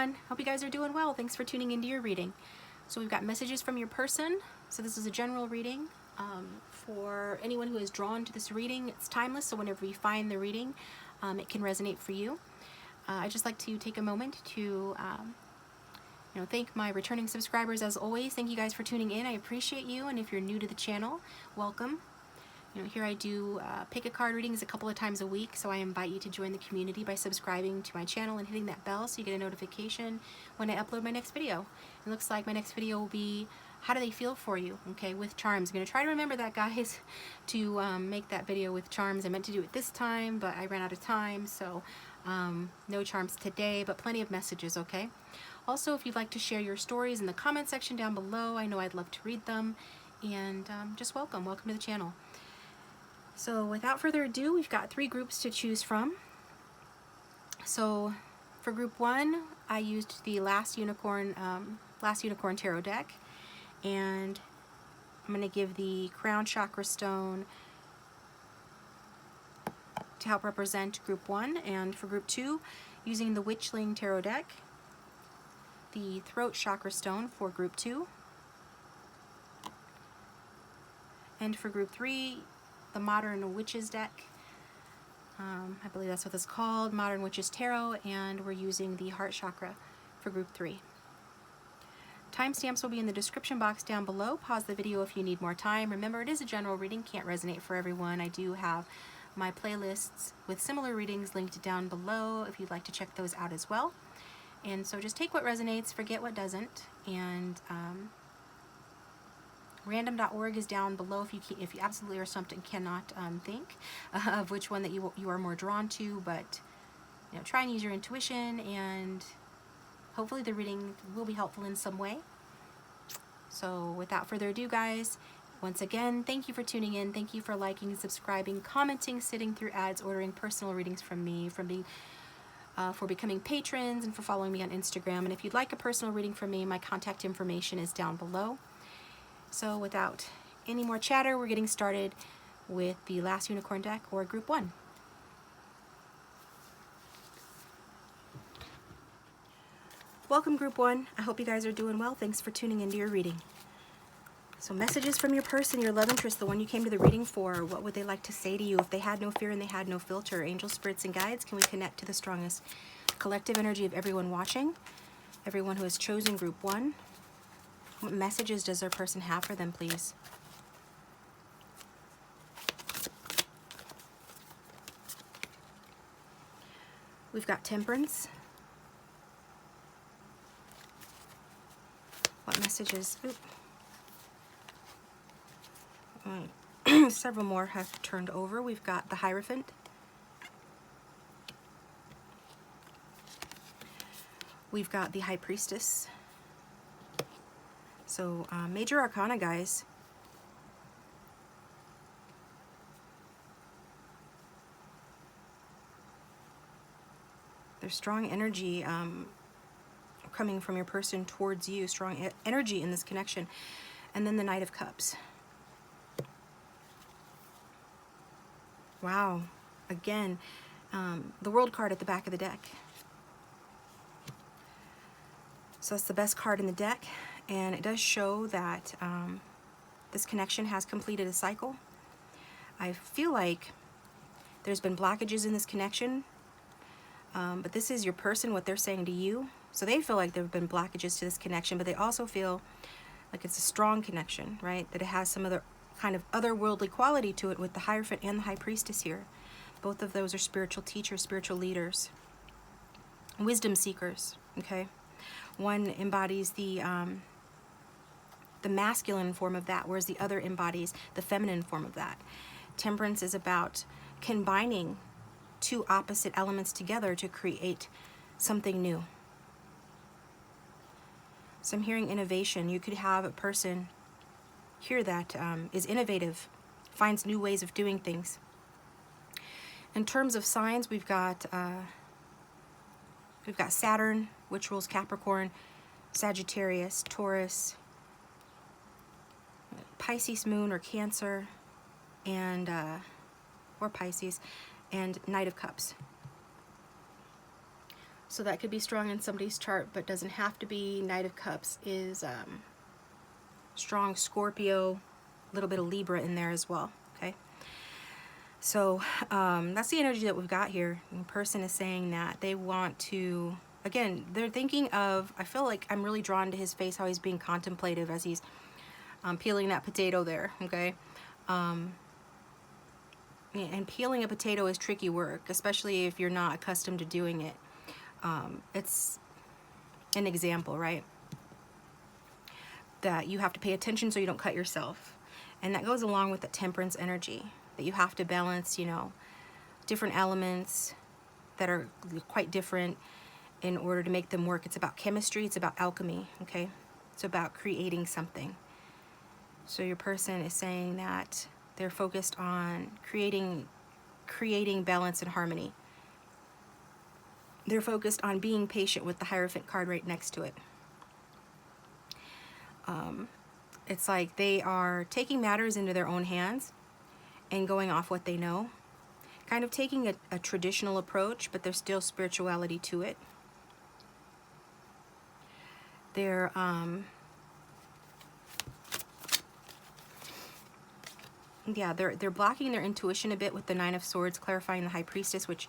everyone. Hope you guys are doing well. Thanks for tuning into your reading. So we've got messages from your person. So this is a general reading. For anyone who is drawn to this reading, it's timeless, so whenever you find the reading, it can resonate for you. I'd just like to take a moment to thank my returning subscribers as always. Thank you guys for tuning in. I appreciate you, and if you're new to the channel, welcome. Here I do pick a card readings a couple of times a week, so I invite you to join the community by subscribing to my channel and hitting that bell so you get a notification when I upload my next video. It looks like my next video will be how do they feel for you, okay, with charms. I'm going to try to remember that, guys, to make that video with charms. I meant to do it this time, but I ran out of time, so no charms today, but plenty of messages, okay? Also, if you'd like to share your stories in the comment section down below, I know I'd love to read them, and just welcome to the channel. So without further ado, we've got 3 groups to choose from. So for group 1, I used the Last Unicorn Tarot deck, and I'm going to give the Crown Chakra Stone to help represent group 1, and for group 2, using the Witchling Tarot deck, the Throat Chakra Stone for group 2, and for group 3, the Modern Witches deck. I believe that's what it's called, Modern Witches Tarot, and we're using the Heart Chakra for group 3. Timestamps will be in the description box down below. Pause the video if you need more time. Remember, it is a general reading, can't resonate for everyone. I do have my playlists with similar readings linked down below if you'd like to check those out as well. And so just take what resonates, forget what doesn't, and random.org is down below if you absolutely or something cannot think of which one that you are more drawn to, but try and use your intuition, and hopefully the reading will be helpful in some way. So without further ado, guys, once again, thank you for tuning in. Thank you for liking, subscribing, commenting, sitting through ads, ordering personal readings from me, for becoming patrons, and for following me on Instagram. And if you'd like a personal reading from me, my contact information is down below. So without any more chatter, we're getting started with the Last Unicorn deck, or group 1. Welcome, group 1. I hope you guys are doing well. Thanks for tuning into your reading. So messages from your person, your love interest, the one you came to the reading for. What would they like to say to you if they had no fear and they had no filter? Angels, spirits, and guides, can we connect to the strongest collective energy of everyone watching? Everyone who has chosen group 1. What messages does their person have for them, please? We've got Temperance. What messages? Several more have turned over. We've got the Hierophant. We've got the High Priestess. So, Major Arcana, guys. There's strong energy coming from your person towards you, strong energy in this connection. And then the Knight of Cups. Wow. Again, the World card at the back of the deck. So that's the best card in the deck. And it does show that this connection has completed a cycle. I feel like there's been blockages in this connection, but this is your person, what they're saying to you. So they feel like there have been blockages to this connection, but they also feel like it's a strong connection, right? That it has some other kind of otherworldly quality to it with the Hierophant and the High Priestess here. Both of those are spiritual teachers, spiritual leaders, wisdom seekers, okay? One embodies the masculine form of that, whereas the other embodies the feminine form of that. Temperance is about combining 2 opposite elements together to create something new. So I'm hearing innovation. You could have a person here that is innovative, finds new ways of doing things. In terms of signs, we've got Saturn, which rules Capricorn, Sagittarius, Taurus, Pisces moon or Cancer, and or Pisces, and Knight of Cups. So that could be strong in somebody's chart, but doesn't have to be. Knight of Cups is strong Scorpio, a little bit of Libra in there as well, okay? So that's the energy that we've got here. The person is saying that they want to, again, they're thinking of, I feel like I'm really drawn to his face, how he's being contemplative as he's peeling that potato there, okay? And peeling a potato is tricky work, especially if you're not accustomed to doing it. It's an example, right? That you have to pay attention so you don't cut yourself. And that goes along with the temperance energy, that you have to balance, you know, different elements that are quite different in order to make them work. It's about chemistry, it's about alchemy, okay? It's about creating something. So your person is saying that they're focused on creating balance and harmony. They're focused on being patient with the Hierophant card right next to it. It's like they are taking matters into their own hands and going off what they know. Kind of taking a traditional approach, but there's still spirituality to it. They're they're blocking their intuition a bit with the Nine of Swords, clarifying the High Priestess, which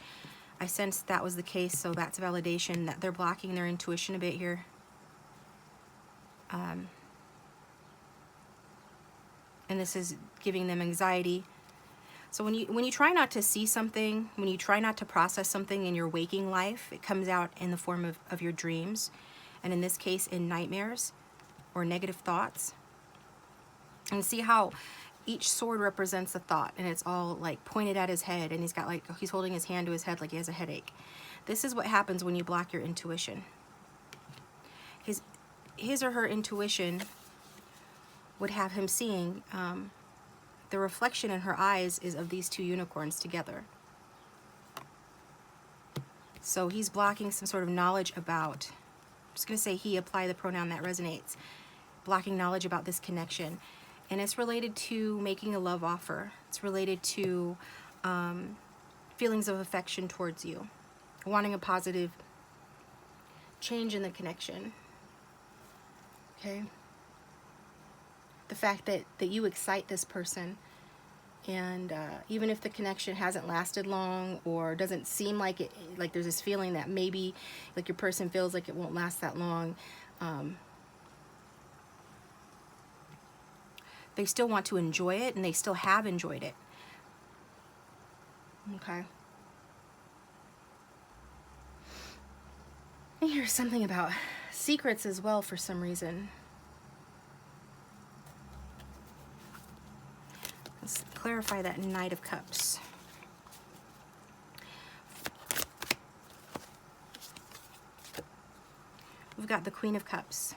I sensed that was the case, so that's validation that they're blocking their intuition a bit here. And this is giving them anxiety. So when you try not to see something, when you try not to process something in your waking life, it comes out in the form of your dreams, and in this case in nightmares or negative thoughts. And see how each sword represents a thought, and it's all like pointed at his head, and he's got like, he's holding his hand to his head like he has a headache. This is what happens when you block your intuition. His or her intuition would have him seeing the reflection in her eyes is of these two unicorns together. So he's blocking some sort of knowledge about, I'm just going to say he, apply the pronoun that resonates, blocking knowledge about this connection. And it's related to making a love offer. It's related to feelings of affection towards you, wanting a positive change in the connection. Okay? The fact that you excite this person, and even if the connection hasn't lasted long or doesn't seem like it, like there's this feeling that maybe like your person feels like it won't last that long, they still want to enjoy it, and they still have enjoyed it. Okay. And here's something about secrets as well for some reason. Let's clarify that Knight of Cups. We've got the Queen of Cups.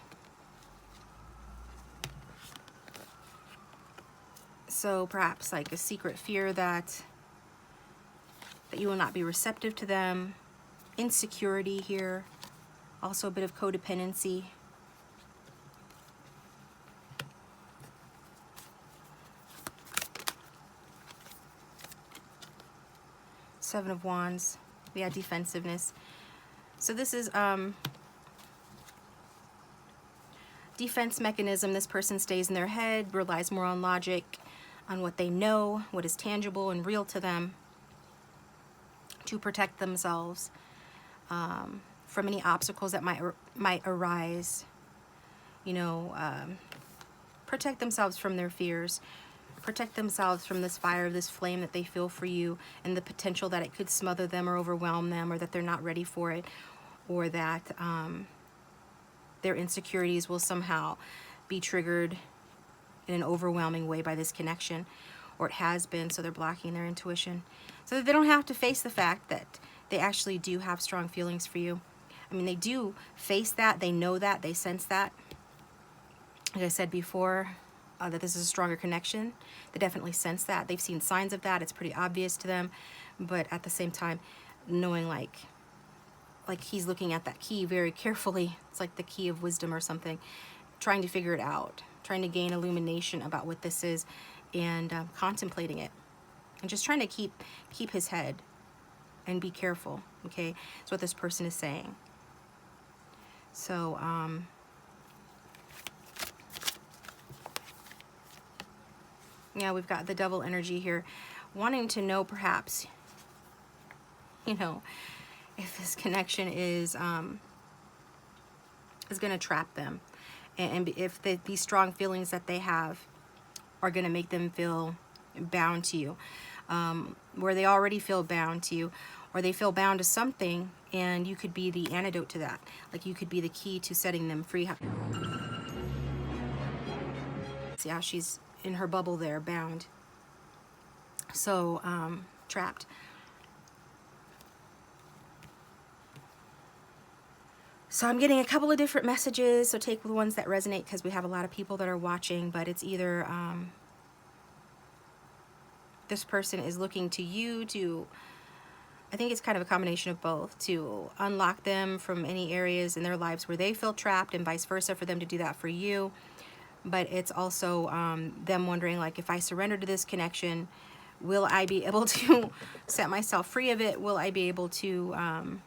So perhaps like a secret fear that you will not be receptive to them. Insecurity here. Also a bit of codependency. Seven of Wands. We had defensiveness. So this is defense mechanism. This person stays in their head, relies more on logic, on what they know, what is tangible and real to them, to protect themselves from any obstacles that might arise. You know, protect themselves from their fears, protect themselves from this fire, this flame that they feel for you, and the potential that it could smother them or overwhelm them, or that they're not ready for it, or that their insecurities will somehow be triggered in an overwhelming way by this connection, or it has been, so they're blocking their intuition. So that they don't have to face the fact that they actually do have strong feelings for you. I mean, they do face that, they know that, they sense that. Like I said before, that this is a stronger connection. They definitely sense that. They've seen signs of that. It's pretty obvious to them. But at the same time, knowing like he's looking at that key very carefully. It's like the key of wisdom or something. Trying to figure it out. Trying to gain illumination about what this is. And contemplating it. And just trying to keep his head. and be careful, okay? That's what this person is saying. So, yeah, we've got the Devil energy here, wanting to know perhaps, you know, if this connection is going to trap them, and if these strong feelings that they have are going to make them feel bound to you, where they already feel bound to you, or they feel bound to something, and you could be the antidote to that. Like you could be the key to setting them free. See how she's in her bubble there, bound. So, trapped. So I'm getting a couple of different messages, so take the ones that resonate, because we have a lot of people that are watching, but it's either this person is looking to you to, I think it's kind of a combination of both, to unlock them from any areas in their lives where they feel trapped, and vice versa, for them to do that for you. But it's also them wondering, like, if I surrender to this connection, will I be able to set myself free of it? Will I be able to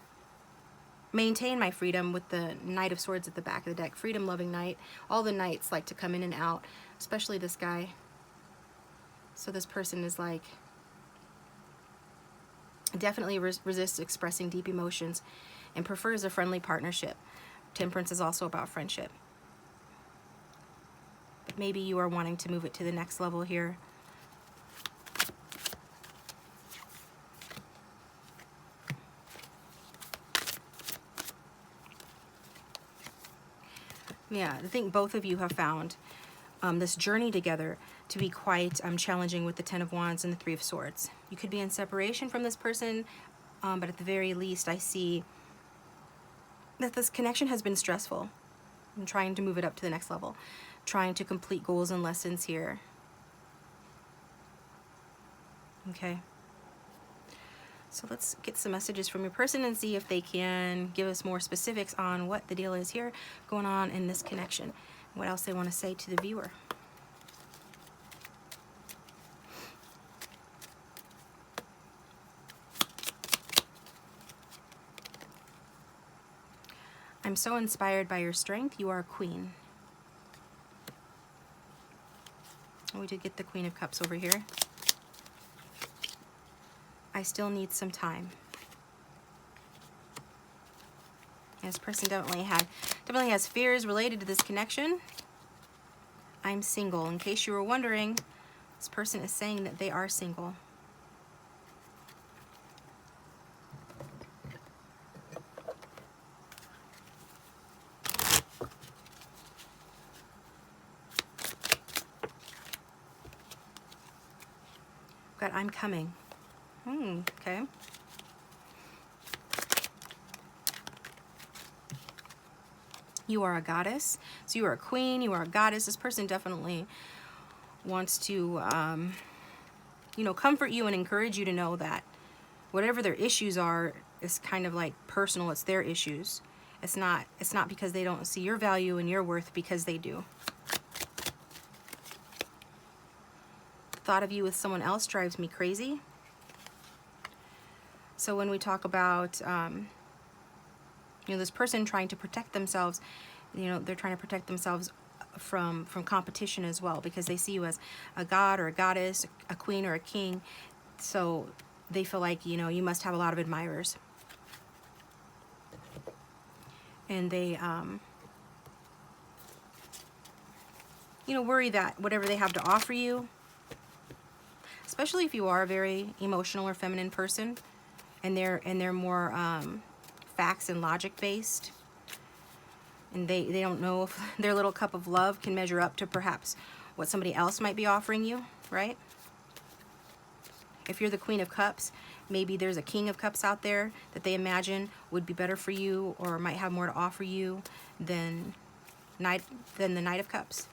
maintain my freedom? With the Knight of Swords at the back of the deck, freedom loving knight. All the knights like to come in and out, especially this guy. So this person is like, definitely resists expressing deep emotions and prefers a friendly partnership. Temperance is also about friendship. But maybe you are wanting to move it to the next level here. Yeah, I think both of you have found this journey together to be quite challenging, with the Ten of Wands and the Three of Swords. You could be in separation from this person, but at the very least, I see that this connection has been stressful. I'm trying to move it up to the next level, trying to complete goals and lessons here. Okay. So let's get some messages from your person and see if they can give us more specifics on what the deal is here going on in this connection. What else they want to say to the viewer. I'm so inspired by your strength. You are a queen. We did get the Queen of Cups over here. I still need some time. This person definitely has fears related to this connection. I'm single. In case you were wondering, this person is saying that they are single. Got I'm coming. Okay. You are a goddess. So you are a queen, you are a goddess. This person definitely wants to, you know, comfort you and encourage you to know that whatever their issues are is kind of like personal. It's their issues. It's not because they don't see your value and your worth, because they do. The thought of you with someone else drives me crazy. So when we talk about, you know, this person trying to protect themselves, you know, they're trying to protect themselves from competition as well, because they see you as a god or a goddess, a queen or a king. So they feel like, you know, you must have a lot of admirers. And they, you know, worry that whatever they have to offer you, especially if you are a very emotional or feminine person, and they're more facts and logic based, and they don't know if their little cup of love can measure up to perhaps what somebody else might be offering you, right? If you're the Queen of Cups, maybe there's a King of Cups out there that they imagine would be better for you, or might have more to offer you than the Knight of Cups.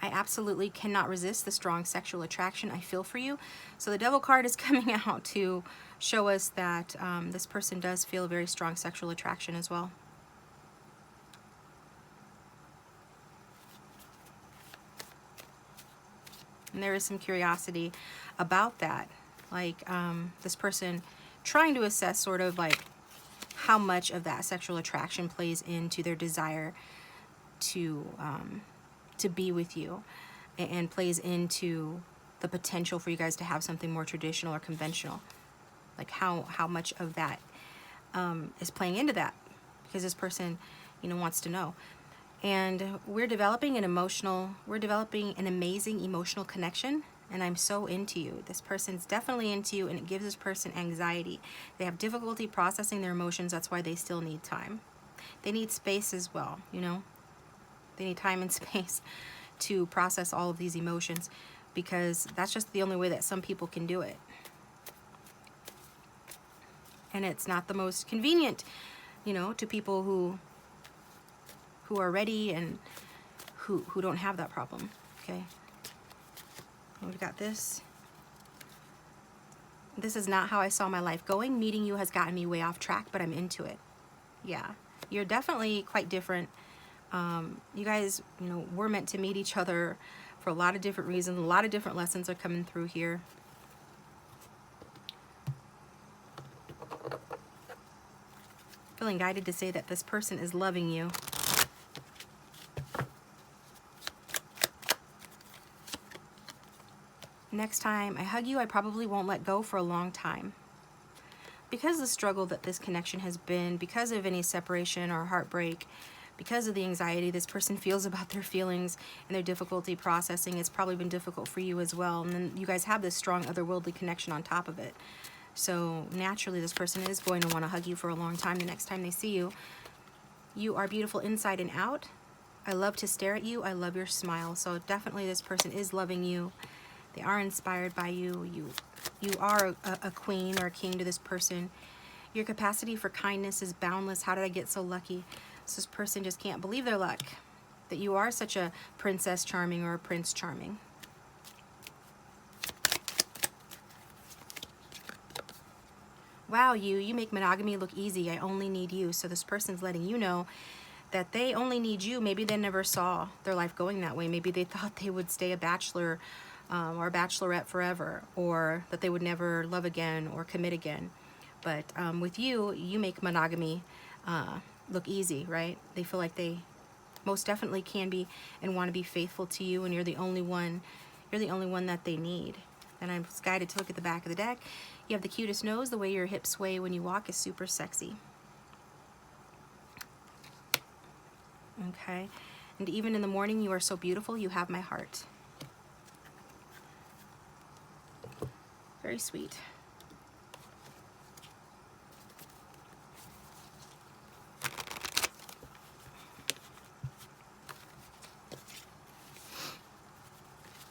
I absolutely cannot resist the strong sexual attraction I feel for you. So the Devil card is coming out to show us that this person does feel a very strong sexual attraction as well. And there is some curiosity about that. Like this person trying to assess sort of like how much of that sexual attraction plays into their desire to be with you, and plays into the potential for you guys to have something more traditional or conventional. Like how much of that is playing into that, because this person, you know, wants to know. And we're developing an amazing emotional connection, and I'm so into you. This person's definitely into you, and it gives this person anxiety. They have difficulty processing their emotions. That's why they still need time. They need space as well, you know. They need time and space to process all of these emotions, because that's just the only way that some people can do it. And it's not the most convenient, you know, to people who are ready and who don't have that problem. Okay. We've got this. This is not how I saw my life going. Meeting you has gotten me way off track, but I'm into it. Yeah. You're definitely quite different. You guys, you know, we're meant to meet each other for a lot of different reasons. A lot of different lessons are coming through here. Feeling guided to say that this person is loving you. Next time I hug you, I probably won't let go for a long time. Because of the struggle that this connection has been, because of any separation or heartbreak, because of the anxiety this person feels about their feelings and their difficulty processing, it's probably been difficult for you as well. And then you guys have this strong otherworldly connection on top of it. So naturally, this person is going to want to hug you for a long time the next time they see you. You are beautiful inside and out. I love to stare at you. I love your smile. So definitely this person is loving you. They are inspired by you. You are a queen or a king to this person. Your capacity for kindness is boundless. How did I get so lucky? So this person just can't believe their luck, that you are such a princess charming or a prince charming. Wow, you make monogamy look easy. I only need you. So this person's letting you know that they only need you. Maybe they never saw their life going that way. Maybe they thought they would stay a bachelor or a bachelorette forever, or that they would never love again or commit again. But with you, you make monogamy look easy, right? They feel like they most definitely can be and want to be faithful to you, and you're the only one. You're the only one that they need. And I'm guided to look at the back of the deck. You have the cutest nose. The way your hips sway when you walk is super sexy. Okay. And even in the morning, you are so beautiful. You have my heart. Very sweet.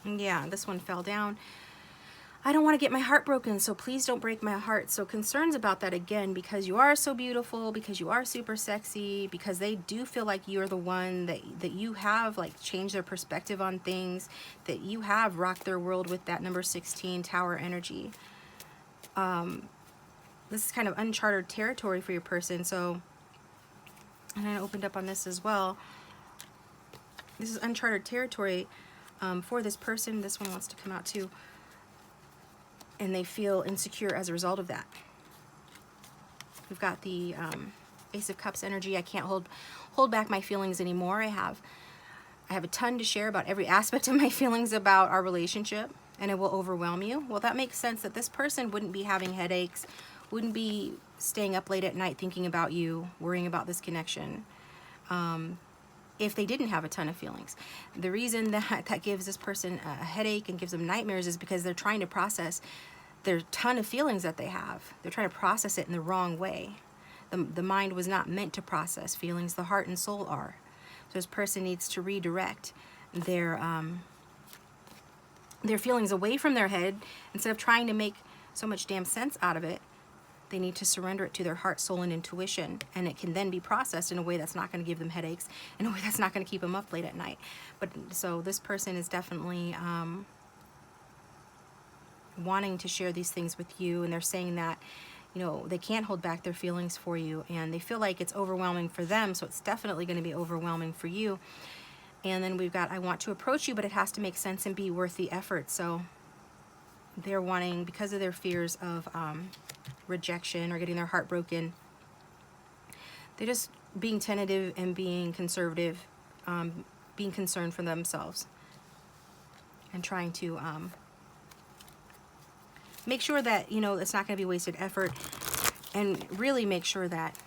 Yeah, this one fell down. I don't want to get my heart broken, so please don't break my heart. So concerns about that again, because you are so beautiful, because you are super sexy, because they do feel like you're the one that you have like changed their perspective on things, that you have rocked their world with that number 16 tower energy. This is kind of uncharted territory for your person. So, and I opened up on this as well. This is uncharted territory for this person. This one wants to come out too. And they feel insecure as a result of that. We've got the Ace of Cups energy. I can't hold back my feelings anymore. I have a ton to share about every aspect of my feelings about our relationship, and it will overwhelm you. Well, that makes sense that this person wouldn't be having headaches, wouldn't be staying up late at night thinking about you, worrying about this connection, if they didn't have a ton of feelings. The reason that gives this person a headache and gives them nightmares is because they're trying to process their ton of feelings that they have. They're trying to process it in the wrong way. The mind was not meant to process feelings. The heart and soul are. So this person needs to redirect their feelings away from their head. Instead of trying to make so much damn sense out of it, they need to surrender it to their heart, soul, and intuition, and it can then be processed in a way that's not going to give them headaches, in a way that's not going to keep them up late at night. But so this person is definitely wanting to share these things with you, and they're saying that, you know, they can't hold back their feelings for you, and they feel like it's overwhelming for them, so it's definitely going to be overwhelming for you. And then we've got, I want to approach you, but it has to make sense and be worth the effort. So they're wanting, because of their fears of rejection or getting their heart broken, they're just being tentative and being conservative, being concerned for themselves, and trying to make sure that, you know, it's not going to be wasted effort, and really make sure that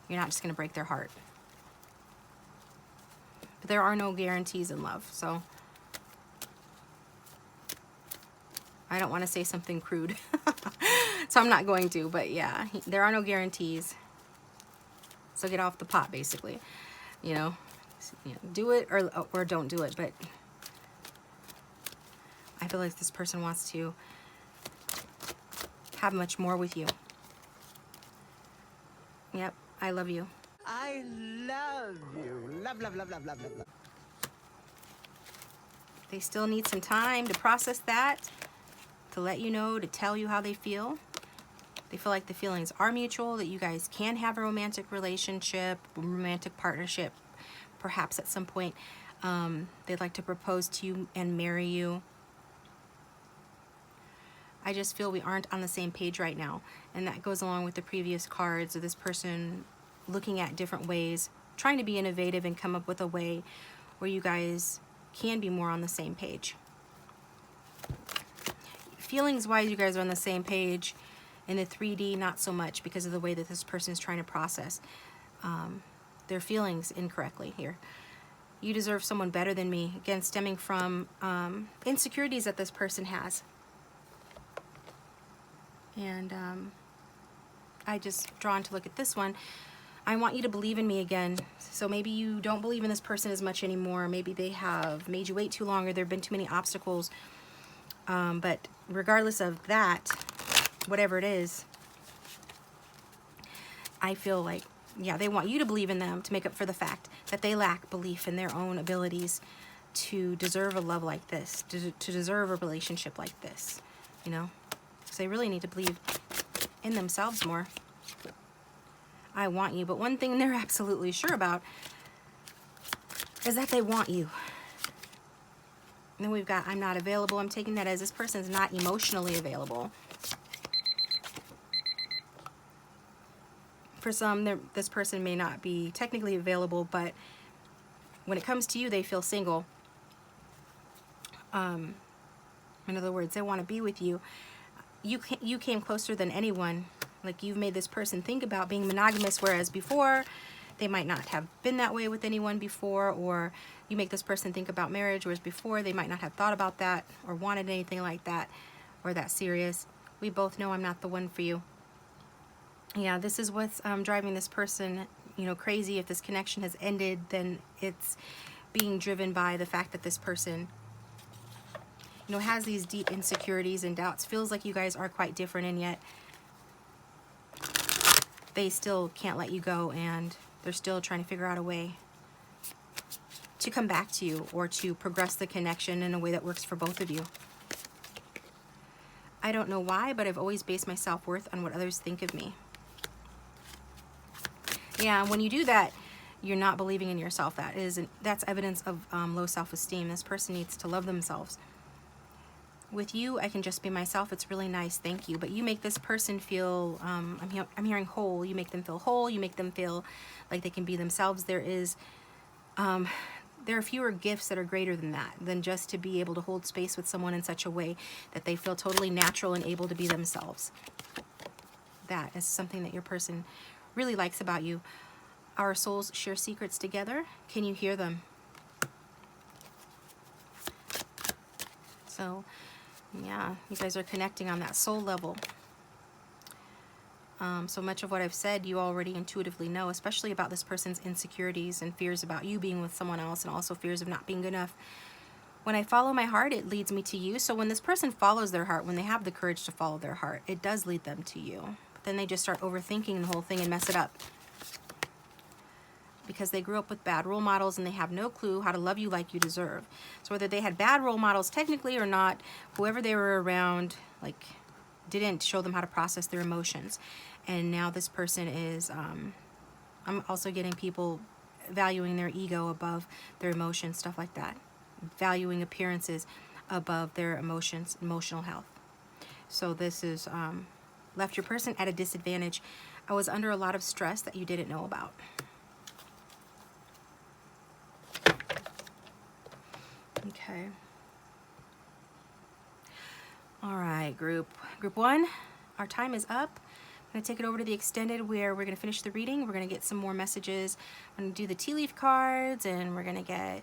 you're not just going to break their heart. But there are no guarantees in love, so I don't want to say something crude, so I'm not going to, but yeah, there are no guarantees. So get off the pot, basically. You know, do it or don't do it. But I feel like this person wants to have much more with you. Yep, I love you. I love you. Love, love, love, love, love, love, love. They still need some time to process that, to let you know, to tell you how they feel. They feel like the feelings are mutual, that you guys can have a romantic relationship, romantic partnership, perhaps at some point. They'd like to propose to you and marry you. I just feel we aren't on the same page right now. And that goes along with the previous cards of this person looking at different ways, trying to be innovative and come up with a way where you guys can be more on the same page. Feelings-wise, you guys are on the same page. In the 3D, not so much, because of the way that this person is trying to process their feelings incorrectly here. You deserve someone better than me. Again, stemming from insecurities that this person has. And I just drawn to look at this one. I want you to believe in me again. So maybe you don't believe in this person as much anymore. Maybe they have made you wait too long, or there have been too many obstacles. But regardless of that, whatever it is, I feel like, yeah, they want you to believe in them to make up for the fact that they lack belief in their own abilities to deserve a love like this, to deserve a relationship like this, you know? So they really need to believe in themselves more. I want you, but one thing they're absolutely sure about is that they want you. And then we've got, I'm not available. I'm taking that as this person's not emotionally available. For some, this person may not be technically available, but when it comes to you, they feel single. In other words, they want to be with you. You came closer than anyone. Like, you've made this person think about being monogamous, whereas before, they might not have been that way with anyone before, or you make this person think about marriage, whereas before, they might not have thought about that or wanted anything like that or that serious. We both know I'm not the one for you. Yeah, this is what's driving this person, you know, crazy. If this connection has ended, then it's being driven by the fact that this person, you know, has these deep insecurities and doubts. Feels like you guys are quite different, and yet they still can't let you go, and they're still trying to figure out a way to come back to you or to progress the connection in a way that works for both of you. I don't know why, but I've always based my self-worth on what others think of me. Yeah, when you do that, you're not believing in yourself. That's evidence of low self-esteem. This person needs to love themselves. With you, I can just be myself. It's really nice, thank you. But you make this person feel, I'm hearing whole. You make them feel whole. You make them feel like they can be themselves. There are fewer gifts that are greater than that, than just to be able to hold space with someone in such a way that they feel totally natural and able to be themselves. That is something that your person really likes about you. Our souls share secrets together. Can you hear them? So, yeah, you guys are connecting on that soul level. So much of what I've said you already intuitively know, especially about this person's insecurities and fears about you being with someone else, and also fears of not being good enough. When I follow my heart, it leads me to you. So when this person follows their heart, when they have the courage to follow their heart, it does lead them to you. But then they just start overthinking the whole thing and mess it up. Because they grew up with bad role models and they have no clue how to love you like you deserve. So whether they had bad role models technically or not, whoever they were around, like, didn't show them how to process their emotions. And now this person is, I'm also getting people valuing their ego above their emotions, stuff like that. Valuing appearances above their emotions, emotional health. So this is left your person at a disadvantage. I was under a lot of stress that you didn't know about. Okay. All right, group one, our time is up. I'm going to take it over to the extended where we're going to finish the reading. We're going to get some more messages. I'm going to do the tea leaf cards, and we're going to get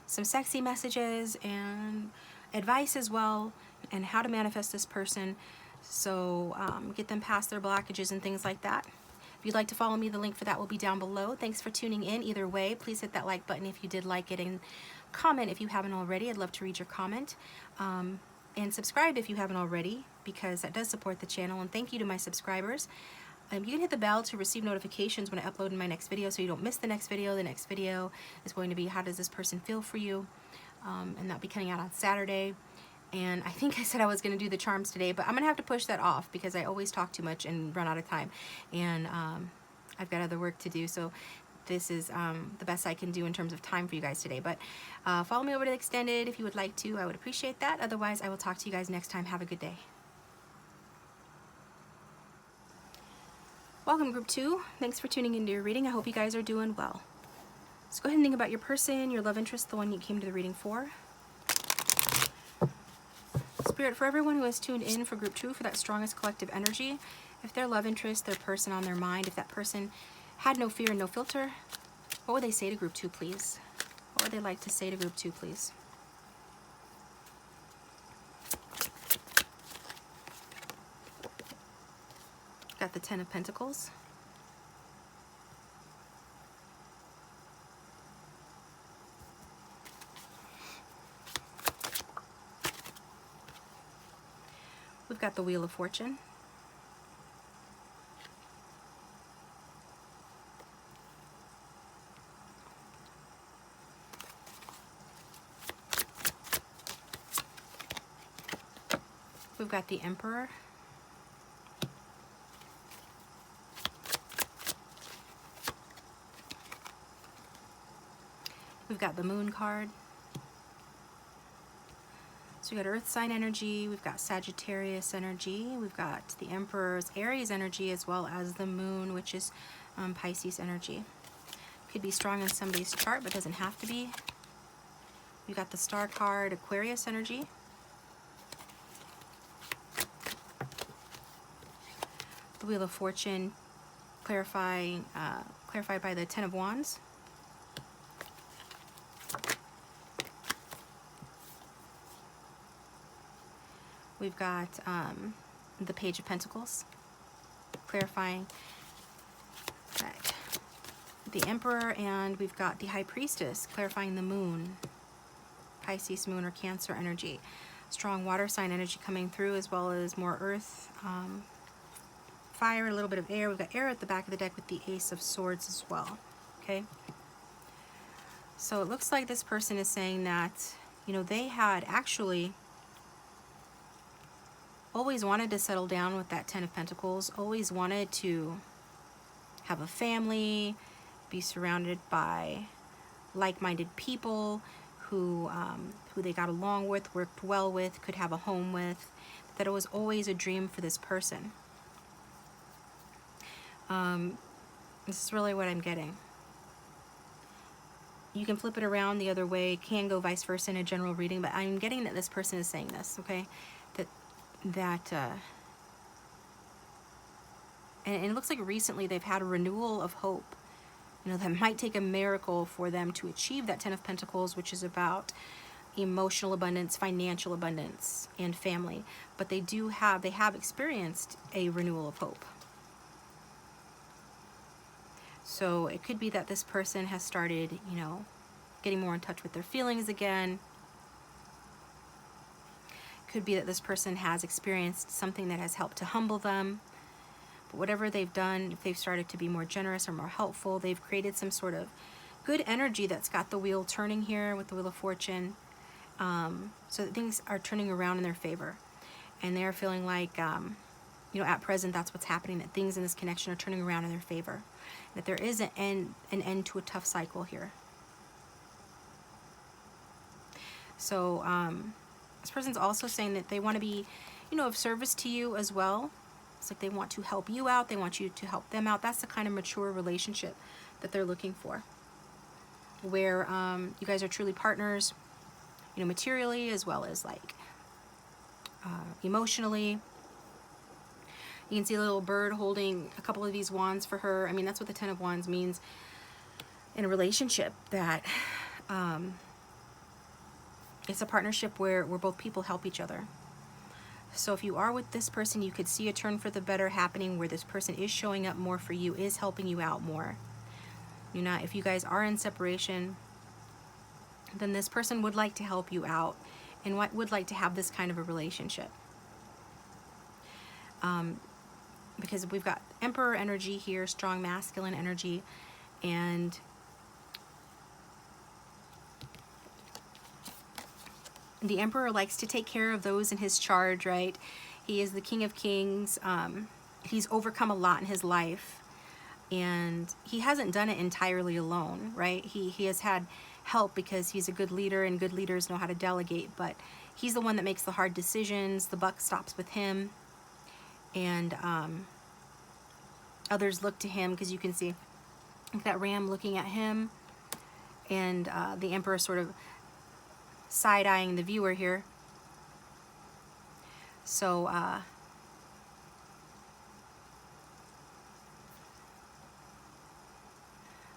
some sexy messages and advice as well, and how to manifest this person. So get them past their blockages and things like that. If you'd like to follow me, the link for that will be down below. Thanks for tuning in. Either way, please hit that like button if you did like it, and comment if you haven't already. I'd love to read your comment. And subscribe if you haven't already, because that does support the channel. And thank you to my subscribers. You can hit the bell to receive notifications when I upload in my next video, so you don't miss the next video. The next video is going to be how does this person feel for you, and that'll be coming out on Saturday. And I think I said I was going to do the charms today, but I'm going to have to push that off because I always talk too much and run out of time, and I've got other work to do. So this is the best I can do in terms of time for you guys today. But follow me over to the extended if you would like to. I would appreciate that. Otherwise, I will talk to you guys next time. Have a good day. Welcome, group 2. Thanks for tuning into your reading. I hope you guys are doing well. Let's go ahead and think about your person, your love interest, the one you came to the reading for. Spirit, for everyone who has tuned in for group 2 for that strongest collective energy, if their love interest, their person on their mind, if that person had no fear and no filter, what would they say to group 2, please? What would they like to say to group 2, please? Got the Ten of Pentacles. We've got the Wheel of Fortune. We've got the Emperor. We've got the Moon card. So we've got Earth sign energy, we've got Sagittarius energy, we've got the Emperor's Aries energy, as well as the Moon, which is Pisces energy. Could be strong in somebody's chart, but doesn't have to be. We've got the Star card, Aquarius energy. The Wheel of Fortune, clarified by the Ten of Wands. We've got the Page of Pentacles, clarifying that the Emperor, and we've got the High Priestess, clarifying the Moon, Pisces, Moon, or Cancer energy. Strong water sign energy coming through, as well as more earth, fire, a little bit of air. We've got air at the back of the deck with the Ace of Swords as well. Okay. So it looks like this person is saying that, you know, they had actually always wanted to settle down with that Ten of Pentacles, always wanted to have a family, be surrounded by like-minded people who they got along with, worked well with, could have a home with, that it was always a dream for this person. This is really what I'm getting. You can flip it around the other way, can go vice versa in a general reading, but I'm getting that this person is saying this, okay? And it looks like recently they've had a renewal of hope. You know, that might take a miracle for them to achieve that Ten of Pentacles, which is about emotional abundance, financial abundance, and family. But they have experienced a renewal of hope. So it could be that this person has started, you know, getting more in touch with their feelings again. Could be that this person has experienced something that has helped to humble them. But whatever they've done, if they've started to be more generous or more helpful, they've created some sort of good energy that's got the wheel turning here with the Wheel of Fortune, so that things are turning around in their favor. And they're feeling like at present, that's what's happening, that things in this connection are turning around in their favor, that there is an end to a tough cycle here. So this person's also saying that they want to be, of service to you as well. It's like they want to help you out. They want you to help them out. That's the kind of mature relationship that they're looking for, where you guys are truly partners, materially as well as like emotionally. You can see a little bird holding a couple of these wands for her. I mean, that's what the Ten of Wands means in a relationship, that it's a partnership where both people help each other. So if you are with this person, you could see a turn for the better happening, where this person is showing up more for you, is helping you out more. If you guys are in separation, then this person would like to help you out and would like to have this kind of a relationship. Because we've got Emperor energy here, strong masculine energy, and the Emperor likes to take care of those in his charge, right? He is the King of Kings. He's overcome a lot in his life, and he hasn't done it entirely alone, right? He has had help because he's a good leader, and good leaders know how to delegate, but he's the one that makes the hard decisions. The buck stops with him, and others look to him, because you can see that ram looking at him, and the Emperor sort of side-eyeing the viewer here. So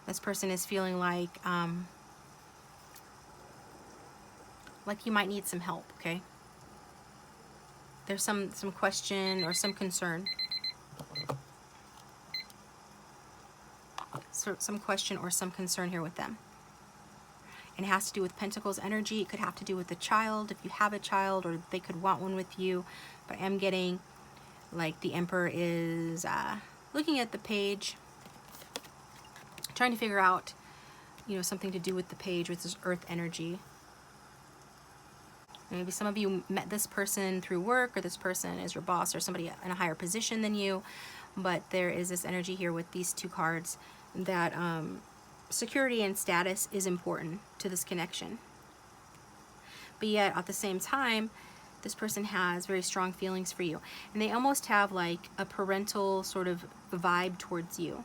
this person is feeling like you might need some help, okay? There's some question or some concern. So some question or some concern here with them. And it has to do with Pentacles energy. It could have to do with the child, if you have a child, or they could want one with you. But I'm getting like the Emperor is looking at the page, trying to figure out, something to do with the page, with this earth energy. Maybe some of you met this person through work, or this person is your boss or somebody in a higher position than you. But there is this energy here with these two cards that security and status is important to this connection. But yet at the same time, this person has very strong feelings for you, and they almost have like a parental sort of vibe towards you,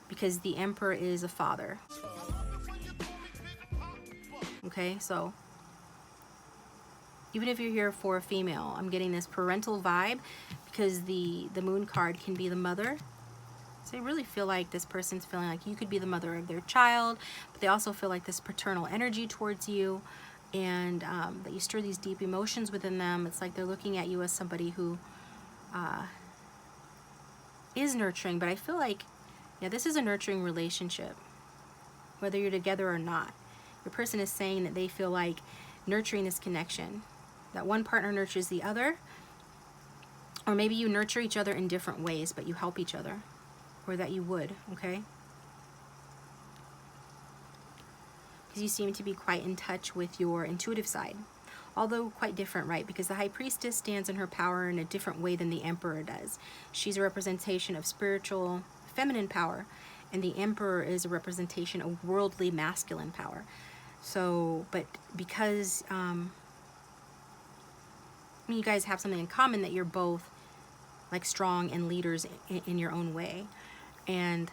because the Emperor is a father. Okay, so even if you're here for a female, I'm getting this parental vibe, because the Moon card can be the mother. So I really feel like this person's feeling like you could be the mother of their child, but they also feel like this paternal energy towards you, and that you stir these deep emotions within them. It's like they're looking at you as somebody who is nurturing, but I feel like, yeah, this is a nurturing relationship, whether you're together or not. Your person is saying that they feel like nurturing this connection, that one partner nurtures the other, or maybe you nurture each other in different ways, but you help each other. Or that you would, okay? Because you seem to be quite in touch with your intuitive side. Although quite different, right? Because the High Priestess stands in her power in a different way than the Emperor does. She's a representation of spiritual, feminine power, and the Emperor is a representation of worldly, masculine power. So, but because you guys have something in common, that you're both like strong and leaders in your own way. And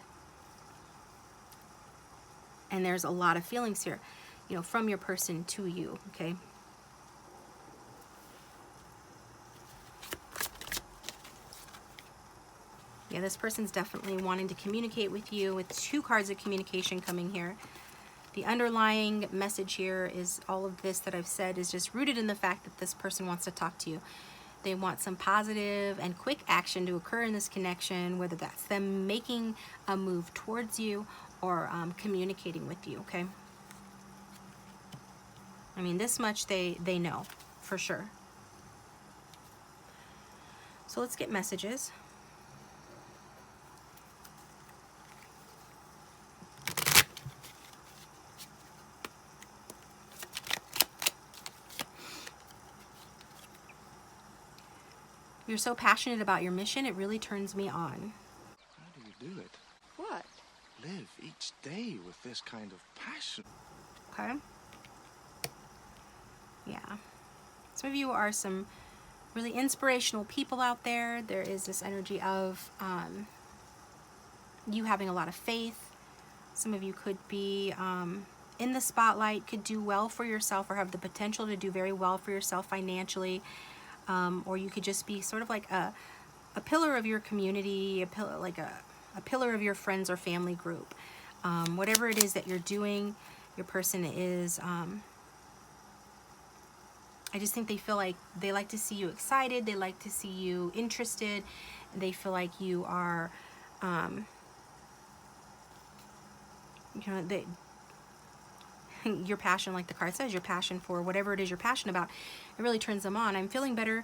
there's a lot of feelings here, from your person to you, okay? Yeah, this person's definitely wanting to communicate with you, with two cards of communication coming here. The underlying message here is all of this that I've said is just rooted in the fact that this person wants to talk to you. They want some positive and quick action to occur in this connection, whether that's them making a move towards you or communicating with you, okay? I mean, this much they know for sure. So let's get messages. You're so passionate about your mission, it really turns me on. How do you do it? What? Live each day with this kind of passion. Okay? Yeah. Some of you are some really inspirational people out there. There is this energy of you having a lot of faith. Some of you could be in the spotlight, could do well for yourself or have the potential to do very well for yourself financially. Or you could just be sort of like a pillar of your community, a pillar of your friends or family group. Whatever it is that you're doing, your person is, I just think they feel like they like to see you excited, they like to see you interested, they feel like you are, you know, your passion, like the card says, your passion for whatever it is you're passionate about, it really turns them on. I'm feeling better,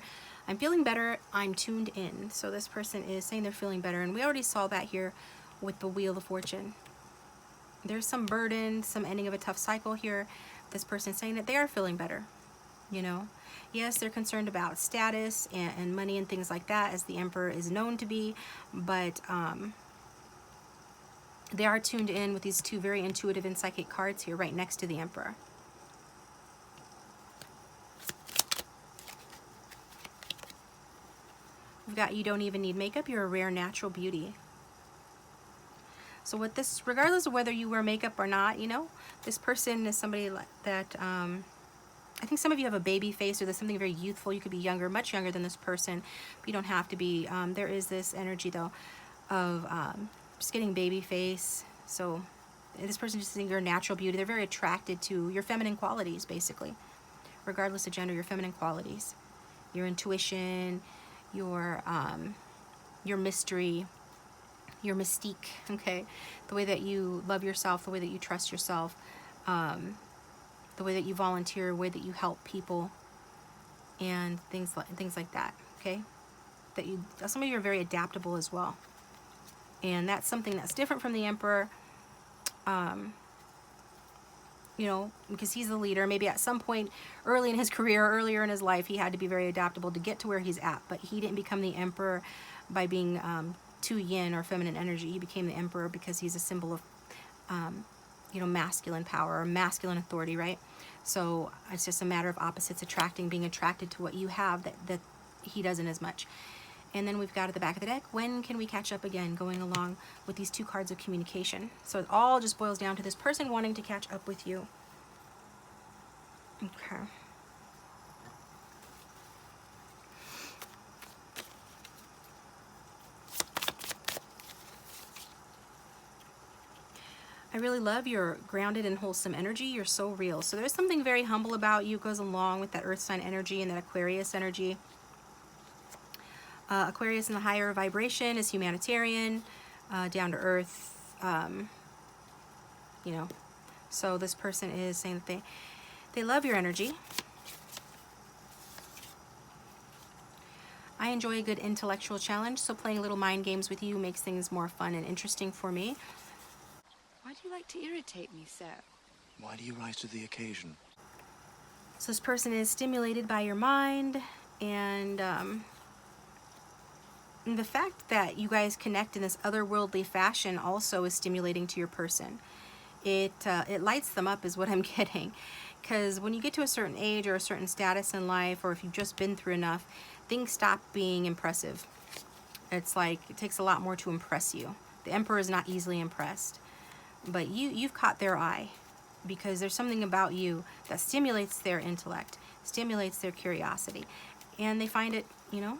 I'm tuned in. So this person is saying they're feeling better, and we already saw that here with the Wheel of Fortune. There's some burden, some ending of a tough cycle here. This person is saying that they are feeling better, you know. Yes, they're concerned about status and money and things like that, as the Emperor is known to be, but they are tuned in with these two very intuitive and psychic cards here right next to the Emperor. We've got, you don't even need makeup, you're a rare natural beauty. So with this, regardless of whether you wear makeup or not, you know, this person is somebody that, I think some of you have a baby face, or there's something very youthful. You could be younger, much younger than this person, but you don't have to be. There is this energy, though, of just getting baby face. So this person just thinks you're a natural beauty. They're very attracted to your feminine qualities, basically. Regardless of gender, your feminine qualities. Your intuition, your mystery, your mystique, okay? The way that you love yourself, the way that you trust yourself, the way that you volunteer, the way that you help people, and things like that, okay? That you, some of you are very adaptable as well. And that's something that's different from the Emperor, you know, because he's the leader. Maybe at some point early in his career, earlier in his life, he had to be very adaptable to get to where he's at. But he didn't become the Emperor by being too yin or feminine energy. He became the Emperor because he's a symbol of, you know, masculine power or masculine authority, right? So it's just a matter of opposites attracting, being attracted to what you have that he doesn't as much. And then we've got at the back of the deck, when can we catch up again, going along with these two cards of communication. So it all just boils down to this person wanting to catch up with you. Okay. I really love your grounded and wholesome energy. You're so real. So there's something very humble about you. It goes along with that earth sign energy and that Aquarius energy. Aquarius in the higher vibration is humanitarian, down to earth, you know. So this person is saying that they love your energy. I enjoy a good intellectual challenge, so playing little mind games with you makes things more fun and interesting for me. Why do you like to irritate me so? Why do you rise to the occasion? So this person is stimulated by your mind, and the fact that you guys connect in this otherworldly fashion also is stimulating to your person. It lights them up is what I'm getting. Because when you get to a certain age or a certain status in life, or if you've just been through enough, things stop being impressive. It's like it takes a lot more to impress you. The Emperor is not easily impressed. But you've caught their eye, because there's something about you that stimulates their intellect, stimulates their curiosity. And they find it, you know,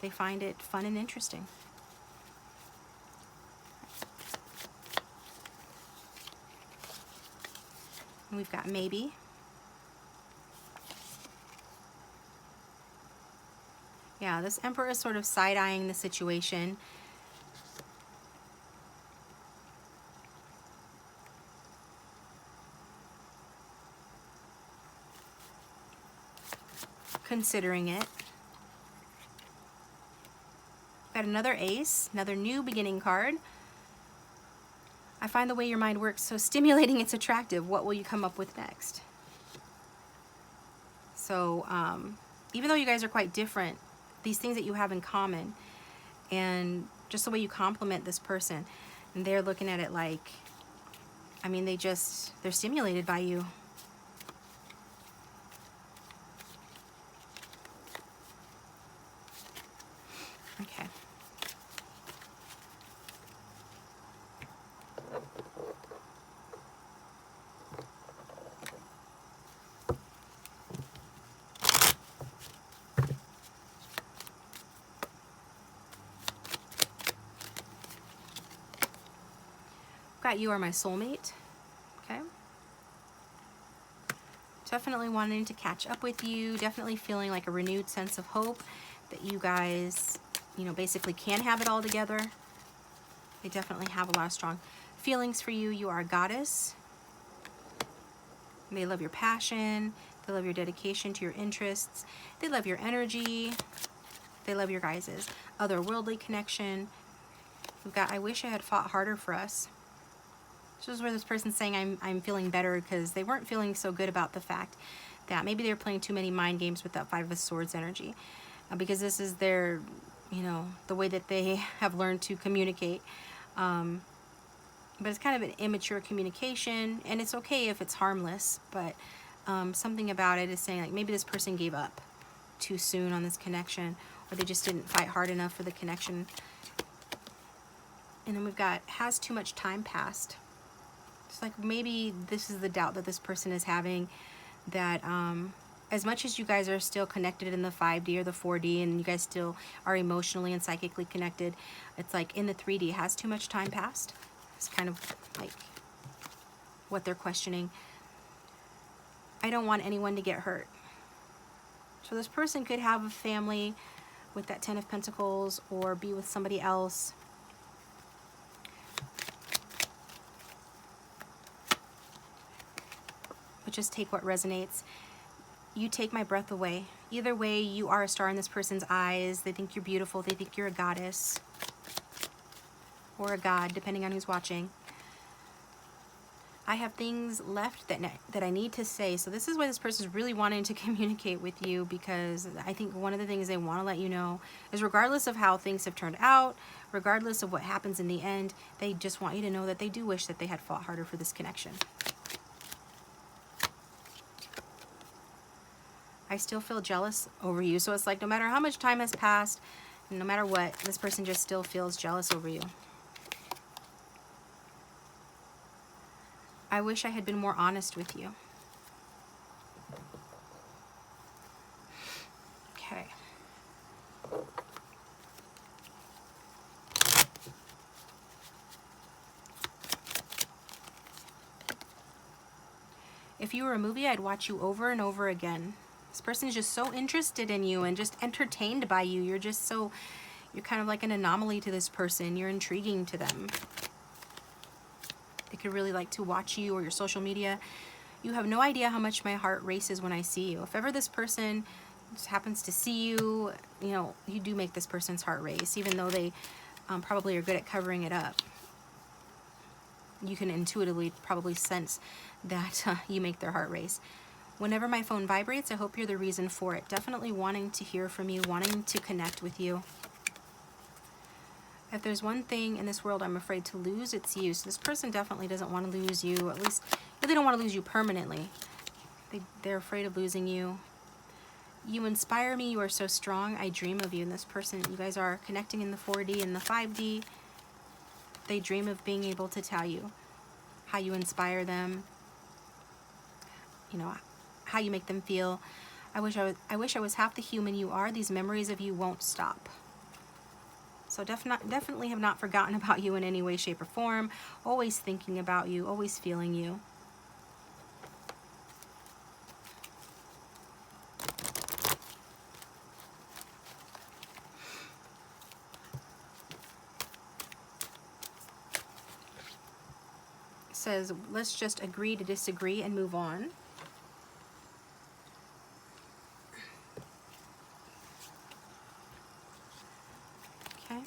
they find it fun and interesting. And we've got maybe. Yeah, this Emperor is sort of side-eyeing the situation. Considering it. Got another ace, another new beginning card. I find the way your mind works so stimulating, it's attractive. What will you come up with next? So even though you guys are quite different these things that you have in common, and just the way you compliment this person, and they're looking at it like, I mean, they're stimulated by you. Okay. Got you are my soulmate. Okay. Definitely wanting to catch up with you, definitely feeling like a renewed sense of hope that you guys, you know, basically can have it all together. They definitely have a lot of strong feelings for you. You are a goddess. They love your passion. They love your dedication to your interests. They love your energy. They love your guys' otherworldly connection. We've got, I wish I had fought harder for us. This is where this person's saying I'm feeling better, because they weren't feeling so good about the fact that maybe they're playing too many mind games with that Five of Swords energy. Because this is their, you know, the way that they have learned to communicate. But it's kind of an immature communication, and it's okay if it's harmless, but something about it is saying like maybe this person gave up too soon on this connection, or they just didn't fight hard enough for the connection. And then we've got, has too much time passed. It's like maybe this is the doubt that this person is having, that as much as you guys are still connected in the 5D or the 4D, and you guys still are emotionally and psychically connected, it's like in the 3D, has too much time passed. It's kind of like what they're questioning. I don't want anyone to get hurt. So this person could have a family with that 10 of Pentacles, or be with somebody else. But just take what resonates. You take my breath away. Either way, you are a star in this person's eyes. They think you're beautiful. They think you're a goddess. Or a god, depending on who's watching. I have things left that I need to say. So this is why this person is really wanting to communicate with you, because I think one of the things they want to let you know is, regardless of how things have turned out, regardless of what happens in the end, they just want you to know that they do wish that they had fought harder for this connection. I still feel jealous over you. So it's like no matter how much time has passed, no matter what, this person just still feels jealous over you. I wish I had been more honest with you. Okay. If you were a movie, I'd watch you over and over again. This person is just so interested in you and just entertained by you. You're just so, you're kind of like an anomaly to this person. You're intriguing to them. They could really like to watch you, or your social media. You have no idea how much my heart races when I see you. If ever this person just happens to see you, you know, you do make this person's heart race, even though they probably are good at covering it up. You can intuitively probably sense that you make their heart race. Whenever my phone vibrates, I hope you're the reason for it. Definitely wanting to hear from you, wanting to connect with you. If there's one thing in this world I'm afraid to lose, it's you. So this person definitely doesn't want to lose you. At least, they don't want to lose you permanently. They're afraid of losing you. You inspire me. You are so strong. I dream of you. And this person, you guys are connecting in the 4D and the 5D. They dream of being able to tell you how you inspire them, you know, how you make them feel. I wish I was half the human you are. These memories of you won't stop. So definitely have not forgotten about you in any way, shape, or form. Always thinking about you, always feeling you. It says, let's just agree to disagree and move on. Okay.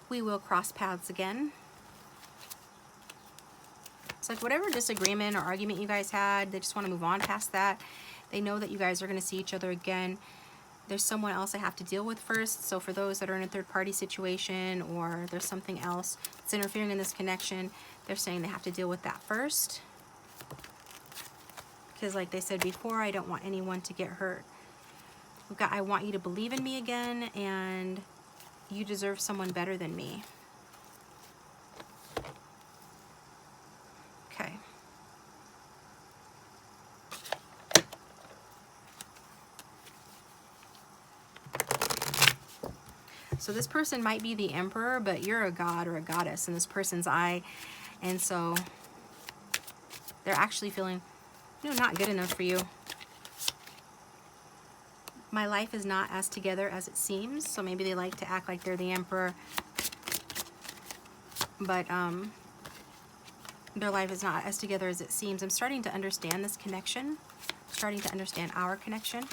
We will cross paths again. It's like whatever disagreement or argument you guys had, they just want to move on past that. They know that you guys are going to see each other again. There's someone else I have to deal with first. So for those that are in a third-party situation, or there's something else that's interfering in this connection, they're saying they have to deal with that first. Because like they said before, I don't want anyone to get hurt. We've got, I want you to believe in me again, and you deserve someone better than me. Okay. So this person might be the emperor, but you're a god or a goddess in this person's eye. And so they're actually feeling, you know, not good enough for you. My life is not as together as it seems. So maybe they like to act like they're the emperor. But their life is not as together as it seems. I'm starting to understand this connection. I'm starting to understand our connection.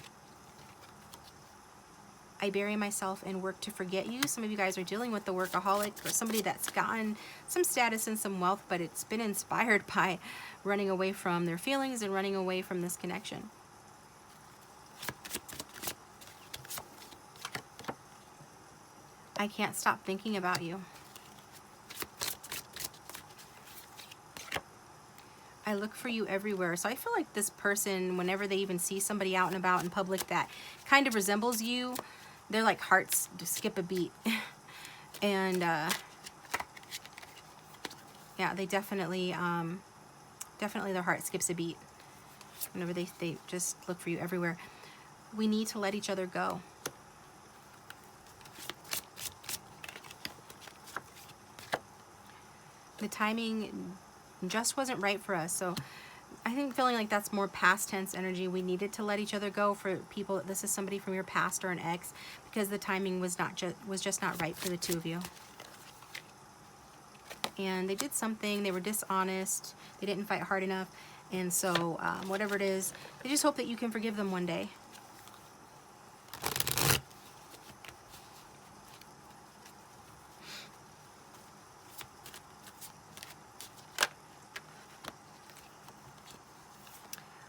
I bury myself and work to forget you. Some of you guys are dealing with the workaholic, or somebody that's gotten some status and some wealth, but it's been inspired by running away from their feelings and running away from this connection. I can't stop thinking about you. I look for you everywhere. So I feel like this person, whenever they even see somebody out and about in public that kind of resembles you, they're like hearts just skip a beat. And yeah, they definitely their heart skips a beat whenever they just look for you everywhere. We need to let each other go. The timing just wasn't right for us. So I think feeling like that's more past tense energy. We needed to let each other go. For people, this is somebody from your past or an ex, because the timing was just not right for the two of you. And they did something. They were dishonest. They didn't fight hard enough. And so whatever it is, they just hope that you can forgive them one day.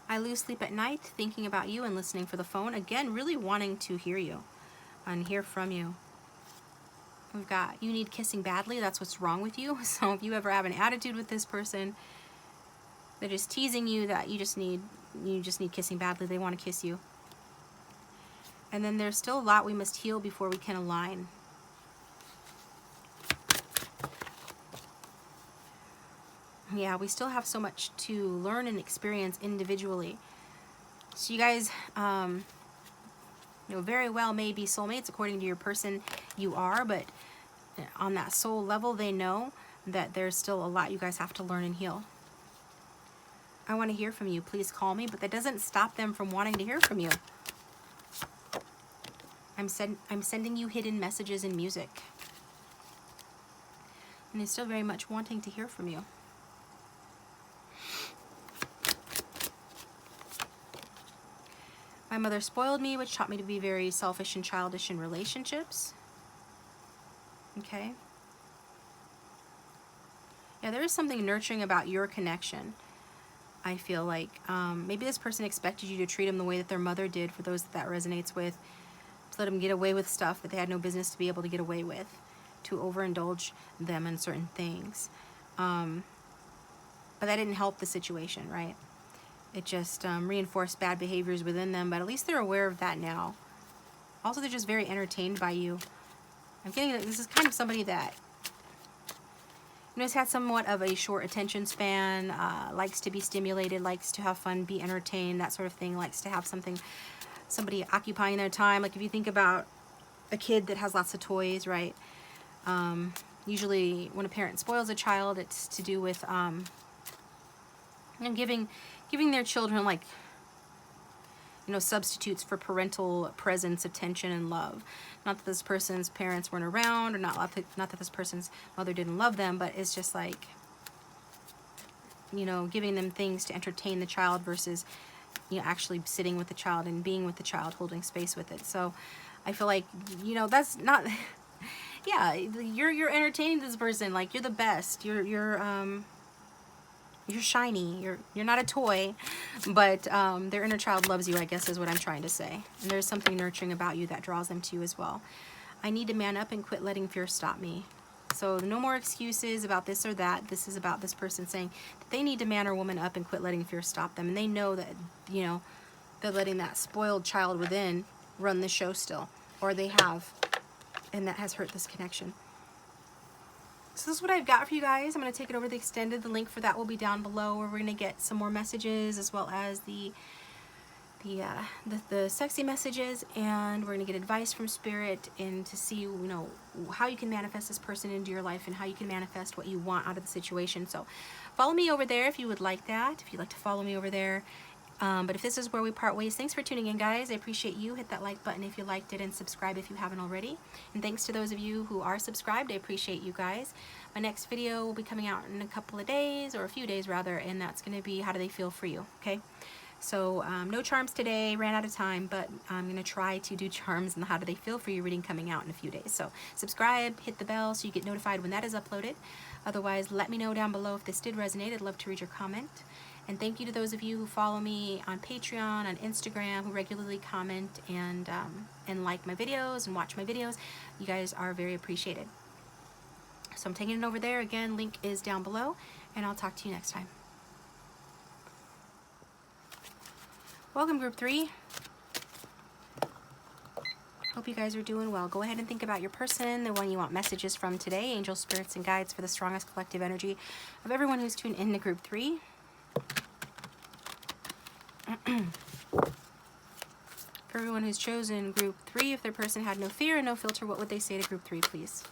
I lose sleep at night thinking about you and listening for the phone. Again, really wanting to hear you and hear from you. We've got, you need kissing badly. That's what's wrong with you. So if you ever have an attitude with this person, they're just teasing you that you just need kissing badly. They want to kiss you. And then there's still a lot we must heal before we can align. Yeah, we still have so much to learn and experience individually. So you guys, very well may be soulmates according to your person you are, but on that soul level, they know that there's still a lot you guys have to learn and heal. I want to hear from you. Please call me, but that doesn't stop them from wanting to hear from you. I'm sending you hidden messages in music. And they're still very much wanting to hear from you. My mother spoiled me, which taught me to be very selfish and childish in relationships. Okay. Yeah, there is something nurturing about your connection. I feel like maybe this person expected you to treat them the way that their mother did, for those that resonates with, to let them get away with stuff that they had no business to be able to get away with, to overindulge them in certain things. But that didn't help the situation, right? It just reinforced bad behaviors within them, but at least they're aware of that now. Also, they're just very entertained by you. I'm getting that this is kind of somebody that, has had somewhat of a short attention span, likes to be stimulated, likes to have fun, be entertained, that sort of thing, likes to have somebody occupying their time. Like if you think about a kid that has lots of toys, right? Usually when a parent spoils a child, it's to do with giving their children substitutes for parental presence, attention, and love. Not that this person's parents weren't around, or not that this person's mother didn't love them, but it's just like, giving them things to entertain the child versus, actually sitting with the child and being with the child, holding space with it. So I feel like, that's not, yeah, you're entertaining this person, like you're the best. You're You're shiny. You're not a toy, but their inner child loves you, I guess is what I'm trying to say. And there's something nurturing about you that draws them to you as well. I need to man up and quit letting fear stop me. So no more excuses about this or that. This is about this person saying that they need to man or woman up and quit letting fear stop them. And they know that, you know, they're letting that spoiled child within run the show still. Or they have. And that has hurt this connection. So this is what I've got for you guys. I'm going to take it over to the extended. The link for that will be down below, where we're going to get some more messages as well as the sexy messages, and we're going to get advice from Spirit and to see, you know, how you can manifest this person into your life and how you can manifest what you want out of the situation. So follow me over there if you would like that, if you'd like to follow me over there. But if this is where we part ways, thanks for tuning in, guys. I appreciate you. Hit that like button if you liked it, and subscribe if you haven't already. And thanks to those of you who are subscribed. I appreciate you guys. My next video will be coming out in a couple of days, or a few days rather, and that's going to be how do they feel for you, okay? So no charms today, ran out of time, but I'm going to try to do charms and how do they feel for you reading coming out in a few days. So subscribe, hit the bell so you get notified when that is uploaded. Otherwise, let me know down below if this did resonate. I'd love to read your comment. And thank you to those of you who follow me on Patreon, on Instagram, who regularly comment and like my videos and watch my videos. You guys are very appreciated. So I'm taking it over there. Again, link is down below, and I'll talk to you next time. Welcome, Group 3. Hope you guys are doing well. Go ahead and think about your person, the one you want messages from today. Angel, spirits, and guides for the strongest collective energy of everyone who's tuned in to Group 3. For everyone who's chosen Group 3, if their person had no fear and no filter, what would they say to Group 3, please?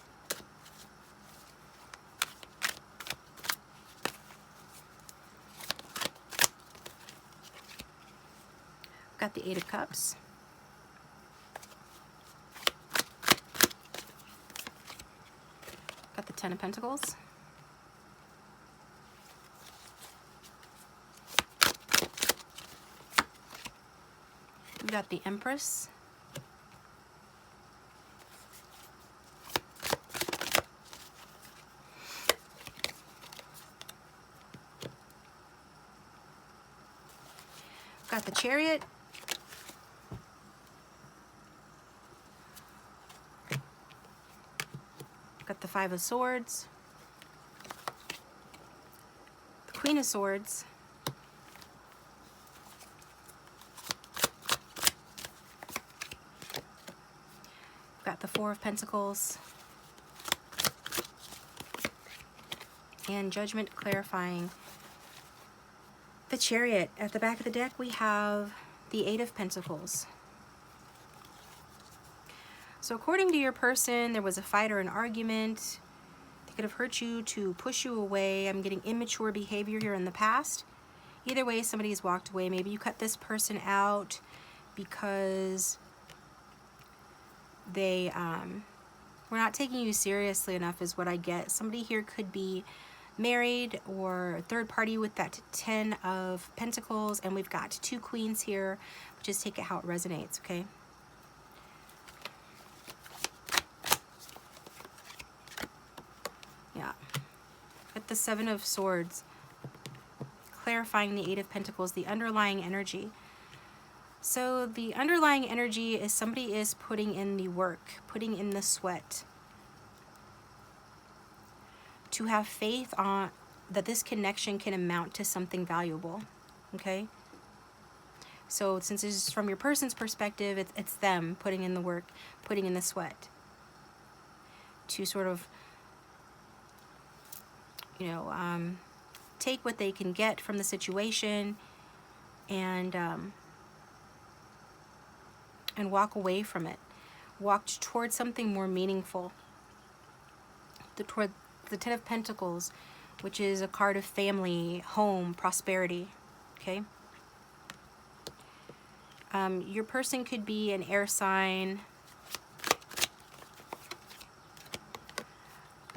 Got the 8 of Cups. Got the 10 of Pentacles. We got the Empress. Got the Chariot. Got the 5 of Swords. The Queen of Swords. Got the 4 of Pentacles. And Judgment, clarifying. The Chariot. At the back of the deck, we have the 8 of Pentacles. So according to your person, there was a fight or an argument. They could have hurt you to push you away. I'm getting immature behavior here in the past. Either way, somebody has walked away. Maybe you cut this person out because they were not taking you seriously enough, is what I get. Somebody here could be married or a third party with that 10 of Pentacles, and we've got 2 Queens here. Just take it how it resonates, okay? Yeah. At the 7 of Swords, clarifying the 8 of Pentacles, the underlying energy. So the underlying energy is somebody is putting in the work, putting in the sweat, to have faith on that this connection can amount to something valuable, okay? So since it's from your person's perspective, it's them putting in the work, putting in the sweat to sort of, you know, take what they can get from the situation and walk away from it, walk towards something more meaningful. Toward the 10 of Pentacles, which is a card of family, home, prosperity, okay? Your person could be an air sign,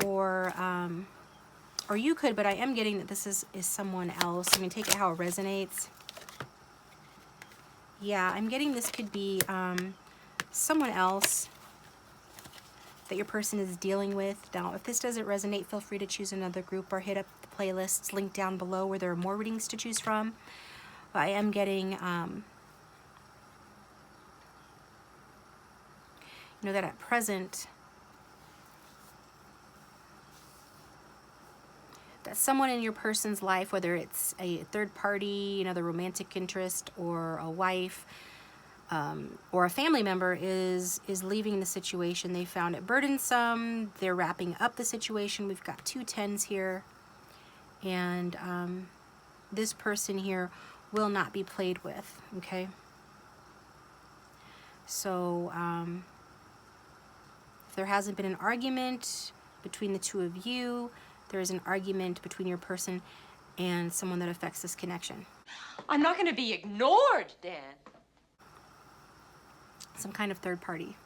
or you could, but I am getting that this is someone else. I mean, take it how it resonates. Yeah, I'm getting this could be someone else that your person is dealing with. Now, if this doesn't resonate, feel free to choose another group or hit up playlists linked down below where there are more readings to choose from. But I am getting, you know, that at present, that someone in your person's life, whether it's a third party, another romantic interest, or a wife, or a family member, is leaving the situation. They found it burdensome. They're wrapping up the situation. We've got 2 10s here. And this person here will not be played with, okay? So if there hasn't been an argument between the two of you, there is an argument between your person and someone that affects this connection. I'm not going to be ignored, Dan. Some kind of third party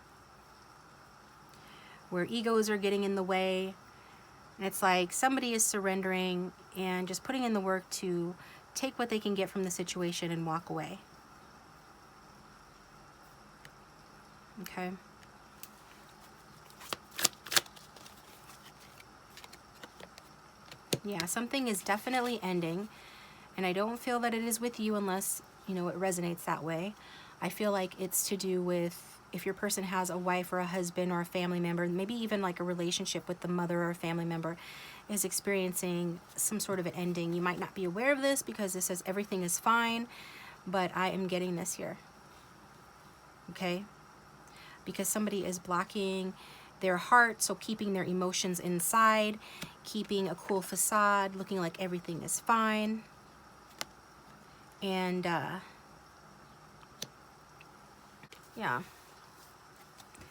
where egos are getting in the way, and it's like somebody is surrendering and just putting in the work to take what they can get from the situation and walk away. Okay. Yeah, something is definitely ending, and I don't feel that it is with you unless, you know, it resonates that way. I feel like it's to do with if your person has a wife or a husband or a family member, maybe even like a relationship with the mother or a family member is experiencing some sort of an ending. You might not be aware of this because this says everything is fine, but I am getting this here. Okay? Because somebody is blocking their heart, so keeping their emotions inside, keeping a cool facade, looking like everything is fine. And yeah,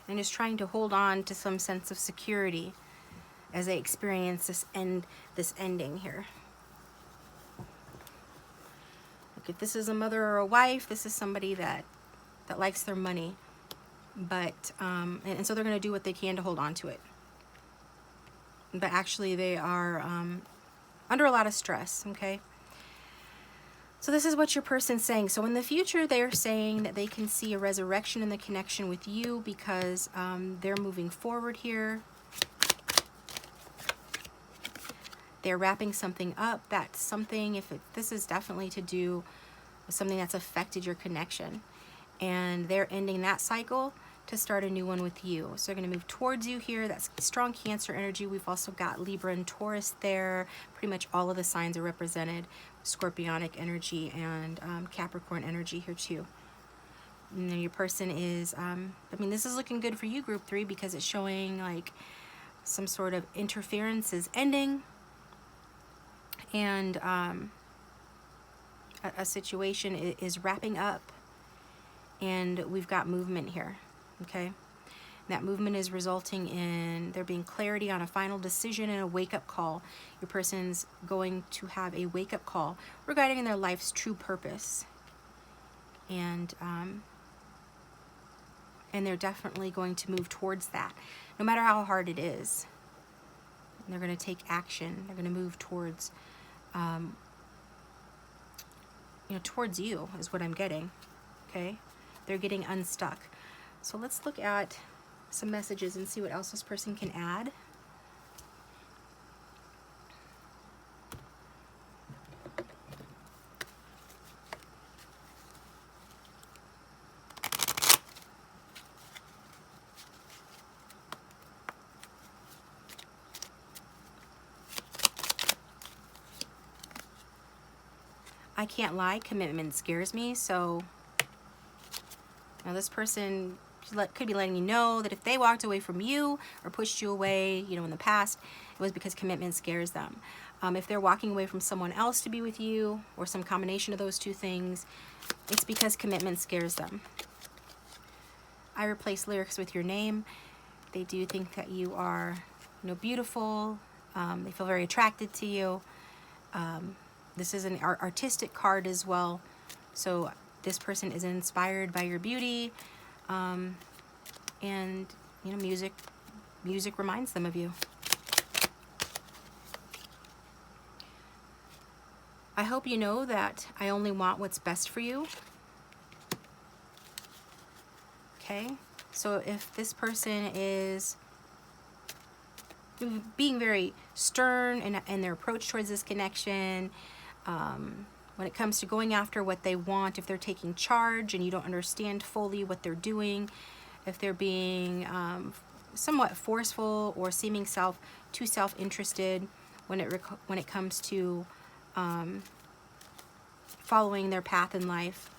and just trying to hold on to some sense of security as they experience this ending here. Like if this is a mother or a wife, this is somebody that likes their money, but and so they're going to do what they can to hold on to it. But actually, they are under a lot of stress. Okay. So this is what your person's saying. So in the future, they're saying that they can see a resurrection in the connection with you because they're moving forward here. They're wrapping something up. That's something, this is definitely to do with something that's affected your connection. And they're ending that cycle to start a new one with you. So they're going to move towards you here. That's strong Cancer energy. We've also got Libra and Taurus there. Pretty much all of the signs are represented. Scorpionic energy and Capricorn energy here too. And then your person is, I mean, this is looking good for you, Group 3, because it's showing like some sort of interference is ending. And a situation is wrapping up. And we've got movement here, okay? That movement is resulting in there being clarity on a final decision and a wake-up call. Your person's going to have a wake-up call regarding their life's true purpose. And they're definitely going to move towards that, no matter how hard it is. And they're going to take action. They're going to move towards, towards you is what I'm getting, okay? They're getting unstuck. So let's look at some messages and see what else this person can add. I can't lie, commitment scares me, so now this person could be letting you know that if they walked away from you or pushed you away, in the past, it was because commitment scares them. If they're walking away from someone else to be with you, or some combination of those two things, it's because commitment scares them. I replace lyrics with your name. They do think that you are, beautiful. They feel very attracted to you. This is an artistic card as well. So this person is inspired by your beauty, and music reminds them of you. I hope you know that I only want what's best for you. Okay, so if this person is being very stern in their approach towards this connection. When it comes to going after what they want, if they're taking charge and you don't understand fully what they're doing, if they're being somewhat forceful or seeming too self-interested when it comes to following their path in life,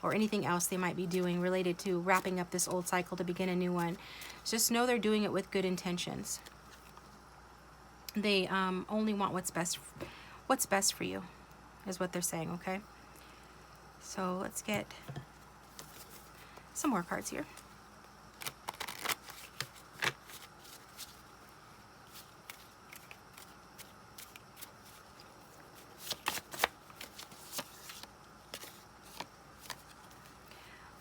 or anything else they might be doing related to wrapping up this old cycle to begin a new one. Just know they're doing it with good intentions. They only want what's best for you, is what they're saying, okay? So let's get some more cards here.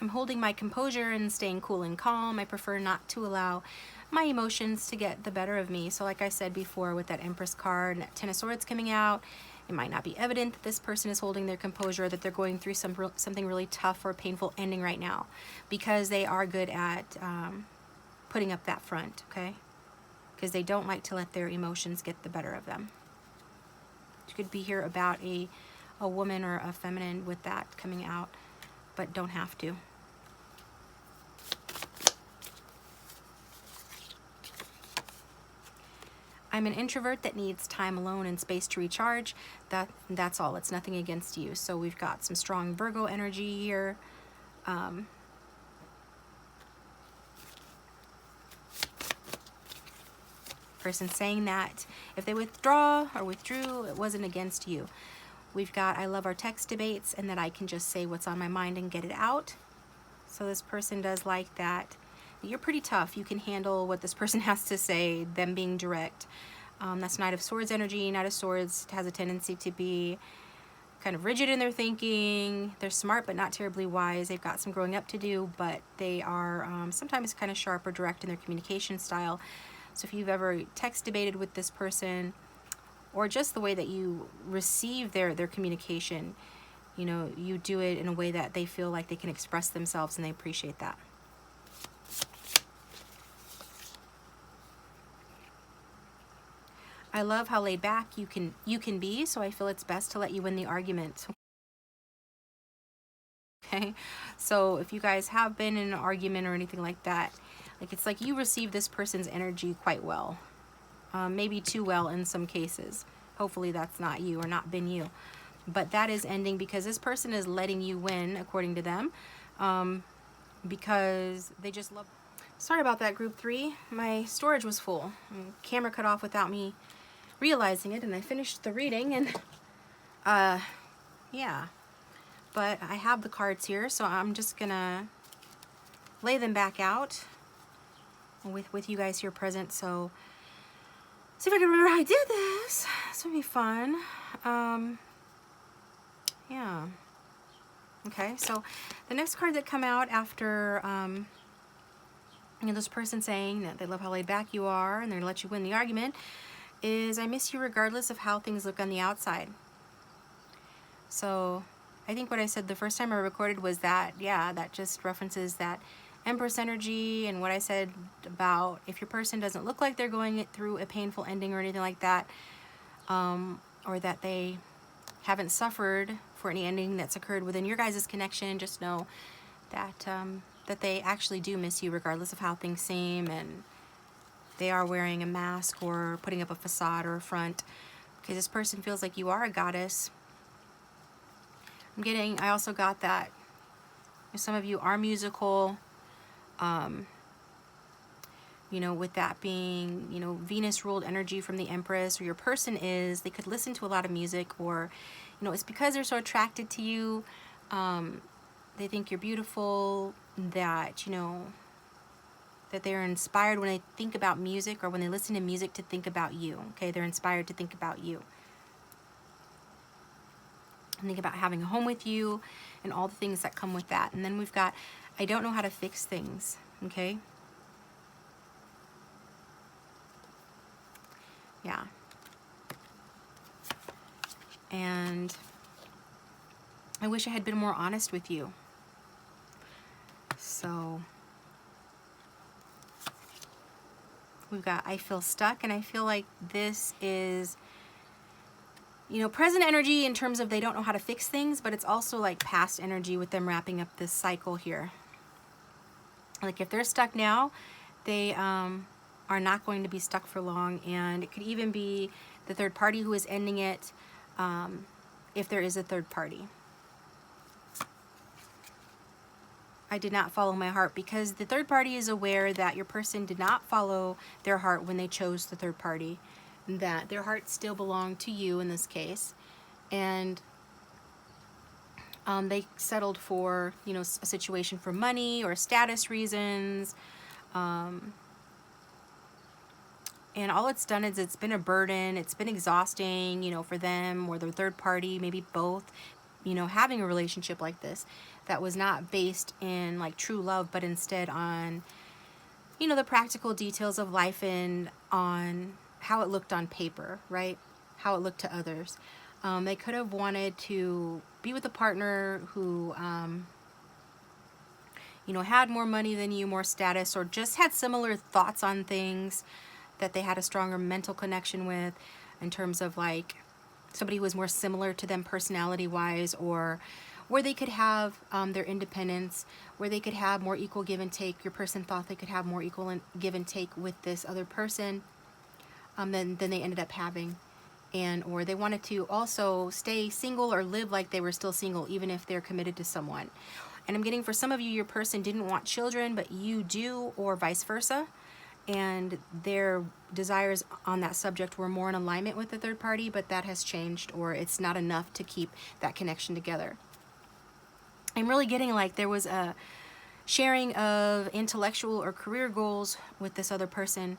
I'm holding my composure and staying cool and calm. I prefer not to allow my emotions to get the better of me. So like I said before, with that Empress card and that Ten of Swords coming out, it might not be evident that this person is holding their composure, that they're going through something really tough or painful ending right now, because they are good at putting up that front, okay? Because they don't like to let their emotions get the better of them. It could be here about a woman or a feminine with that coming out, but don't have to. I'm an introvert that needs time alone and space to recharge. That's all. It's nothing against you. So we've got some strong Virgo energy here. Person saying that if they withdraw or withdrew, it wasn't against you. We've got, I love our text debates and that I can just say what's on my mind and get it out. So this person does like that. You're pretty tough. You can handle what this person has to say, them being direct. That's Knight of Swords energy. Knight of Swords has a tendency to be kind of rigid in their thinking. They're smart but not terribly wise. They've got some growing up to do, but they are sometimes kind of sharp or direct in their communication style. So if you've ever text debated with this person, or just the way that you receive their communication, you know, you do it in a way that they feel like they can express themselves and they appreciate that. I love how laid back you can be, so I feel it's best to let you win the argument. Okay, so if you guys have been in an argument or anything like that, like it's like you receive this person's energy quite well, maybe too well in some cases. Hopefully that's not you or not been you, but that is ending because this person is letting you win according to them, because they just love. Sorry about that, group 3. My storage was full. Camera cut off without me realizing it, and I finished the reading, and yeah, but I have the cards here, so I'm just gonna lay them back out with you guys here present. So see if I can remember how I did this. This would be fun. Yeah. Okay, so the next card that come out after you know, this person saying that they love how laid back you are and they're gonna let you win the argument is I miss you regardless of how things look on the outside. So I think what I said the first time I recorded was that, yeah, that just references that Empress energy and what I said about if your person doesn't look like they're going through a painful ending or anything like that, or that they haven't suffered for any ending that's occurred within your guys' connection, just know that that they actually do miss you regardless of how things seem, and they are wearing a mask or putting up a facade or a front because this person feels like you are a goddess. I also got that some of you are musical, you know, with that being, you know, Venus ruled energy from the Empress, or your person is, they could listen to a lot of music, or, you know, it's because they're so attracted to you, they think you're beautiful, that, you know, that they're inspired when they think about music or when they listen to music to think about you, okay? They're inspired to think about you. And think about having a home with you and all the things that come with that. And then we've got, I don't know how to fix things, okay? Yeah. And I wish I had been more honest with you. So we've got I feel stuck, and I feel like this is, you know, present energy in terms of they don't know how to fix things, but it's also like past energy with them wrapping up this cycle here. Like if they're stuck now, they are not going to be stuck for long, and it could even be the third party who is ending it, if there is a third party. I did not follow my heart, because the third party is aware that your person did not follow their heart when they chose the third party, that their heart still belonged to you in this case, and they settled for, you know, a situation for money or status reasons, and all it's done is it's been a burden, it's been exhausting, you know, for them or their third party, maybe both, you know, having a relationship like this that was not based in like true love, but instead on, you know, the practical details of life and on how it looked on paper, right? How it looked to others. They could have wanted to be with a partner who, you know, had more money than you, more status, or just had similar thoughts on things that they had a stronger mental connection with, in terms of like somebody who was more similar to them personality-wise, or where they could have their independence, where they could have more equal give and take. Your person thought they could have more equal give and take with this other person than they ended up having. And or they wanted to also stay single or live like they were still single, even if they're committed to someone. And I'm getting, for some of you, your person didn't want children, but you do, or vice versa. And their desires on that subject were more in alignment with the third party, but that has changed, or it's not enough to keep that connection together. I'm really getting like there was a sharing of intellectual or career goals with this other person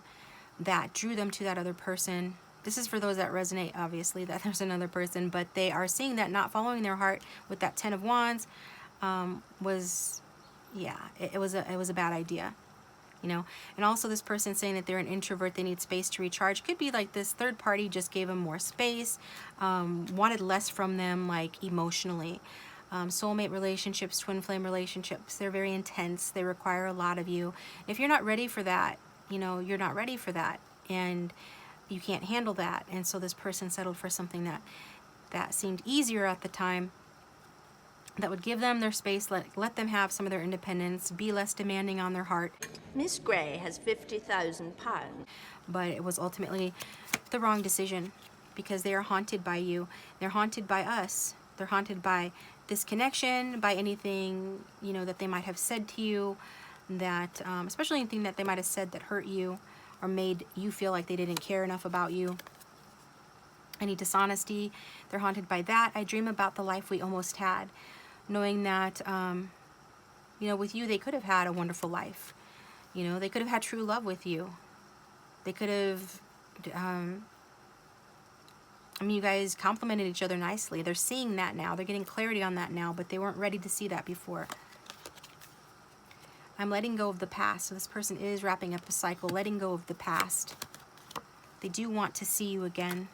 that drew them to that other person. This is for those that resonate, obviously, that there's another person, but they are seeing that not following their heart with that 10 of Wands was, yeah, it was a bad idea. You know, and also this person saying that they're an introvert, they need space to recharge. Could be like this third party just gave them more space, wanted less from them, like emotionally. Soulmate relationships, twin flame relationships, they're very intense. They require a lot of you. If you're not ready for that, you know, you're not ready for that, and you can't handle that. And so this person settled for something that seemed easier at the time, that would give them their space, let them have some of their independence, be less demanding on their heart. Miss Gray has £50,000. But it was ultimately the wrong decision, because they are haunted by you. They're haunted by us. They're haunted by this connection, by anything, you know, that they might have said to you, that, especially anything that they might have said that hurt you or made you feel like they didn't care enough about you. Any dishonesty, they're haunted by that. I dream about the life we almost had, knowing that, you know, with you, they could have had a wonderful life. You know, they could have had true love with you. They could have, I mean, you guys complimented each other nicely. They're seeing that now. They're getting clarity on that now, but they weren't ready to see that before. I'm letting go of the past. So this person is wrapping up a cycle, letting go of the past. They do want to see you again,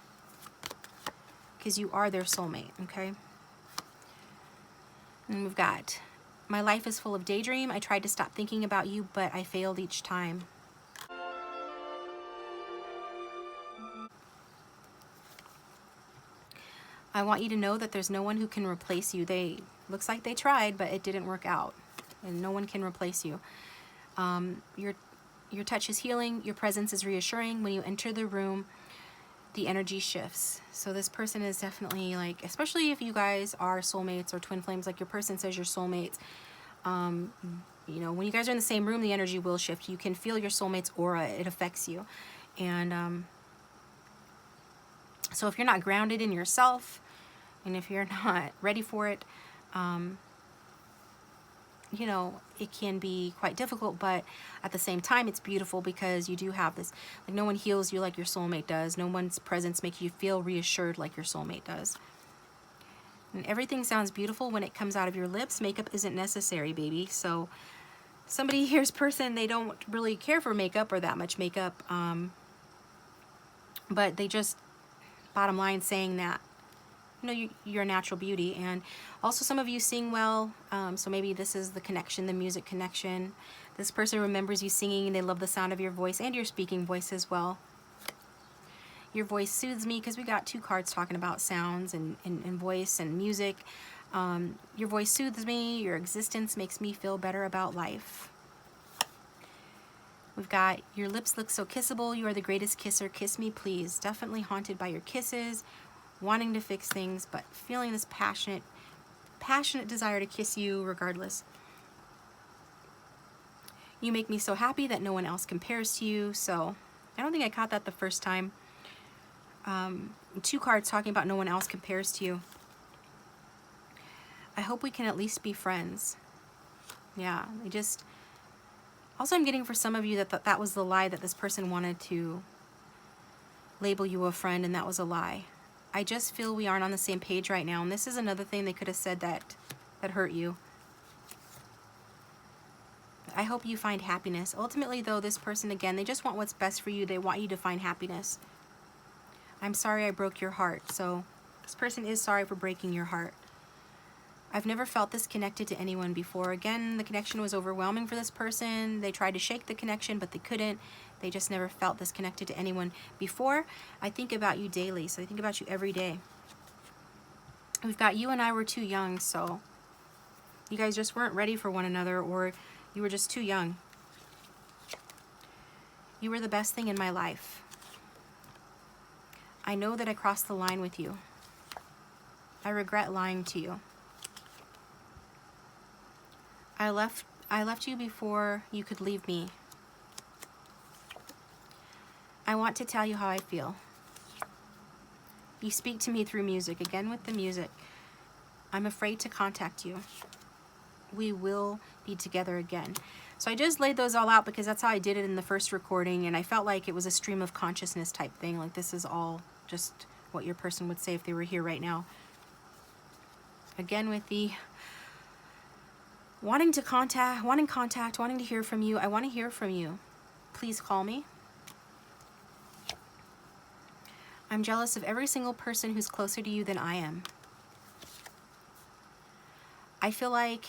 because you are their soulmate, okay? And we've got, my life is full of daydream. I tried to stop thinking about you, but I failed each time. I want you to know that there's no one who can replace you. Looks like they tried, but it didn't work out. And no one can replace you. Your touch is healing. Your presence is reassuring. When you enter the room, the energy shifts. So this person is definitely like, especially if you guys are soulmates or twin flames, like your person says you're soulmates. You know, when you guys are in the same room, the energy will shift. You can feel your soulmate's aura. It affects you. And so if you're not grounded in yourself, and if you're not ready for it, you know, it can be quite difficult, but at the same time, it's beautiful, because you do have this, like, no one heals you like your soulmate does. No one's presence makes you feel reassured like your soulmate does. And everything sounds beautiful when it comes out of your lips. Makeup isn't necessary, baby. So somebody here's person, they don't really care for makeup or that much makeup, but they just, bottom line, saying that your natural beauty. And also some of you sing well, so maybe this is the connection, the music connection. This person remembers you singing and they love the sound of your voice and your speaking voice as well. Your voice soothes me, because we got 2 cards talking about sounds and voice and music. Your voice soothes me. Your existence makes me feel better about life. We've got your lips look so kissable. You are the greatest kisser. Kiss me, please. Definitely haunted by your kisses, wanting to fix things, but feeling this passionate desire to kiss you regardless. You make me so happy that no one else compares to you. So I don't think I caught that the first time. 2 cards talking about no one else compares to you. I hope we can at least be friends. Yeah, also I'm getting for some of you that was the lie, that this person wanted to label you a friend, and that was a lie. I just feel we aren't on the same page right now, and this is another thing they could have said that hurt you. I hope you find happiness. Ultimately though, this person, again, they just want what's best for you. They want you to find happiness. I'm sorry I broke your heart. So this person is sorry for breaking your heart. I've never felt this connected to anyone before. Again, the connection was overwhelming for this person. They tried to shake the connection, but they couldn't. They just never felt this connected to anyone before. I think about you daily, so I think about you every day. We've got you and I were too young, so you guys just weren't ready for one another, or you were just too young. You were the best thing in my life. I know that I crossed the line with you. I regret lying to you. I left you before you could leave me. I want to tell you how I feel. You speak to me through music. Again with the music. I'm afraid to contact you. We will be together again. So I just laid those all out because that's how I did it in the first recording, and I felt like it was a stream of consciousness type thing. Like this is all just what your person would say if they were here right now. Again with the wanting contact, wanting to hear from you. I want to hear from you. Please call me. I'm jealous of every single person who's closer to you than I am. I feel like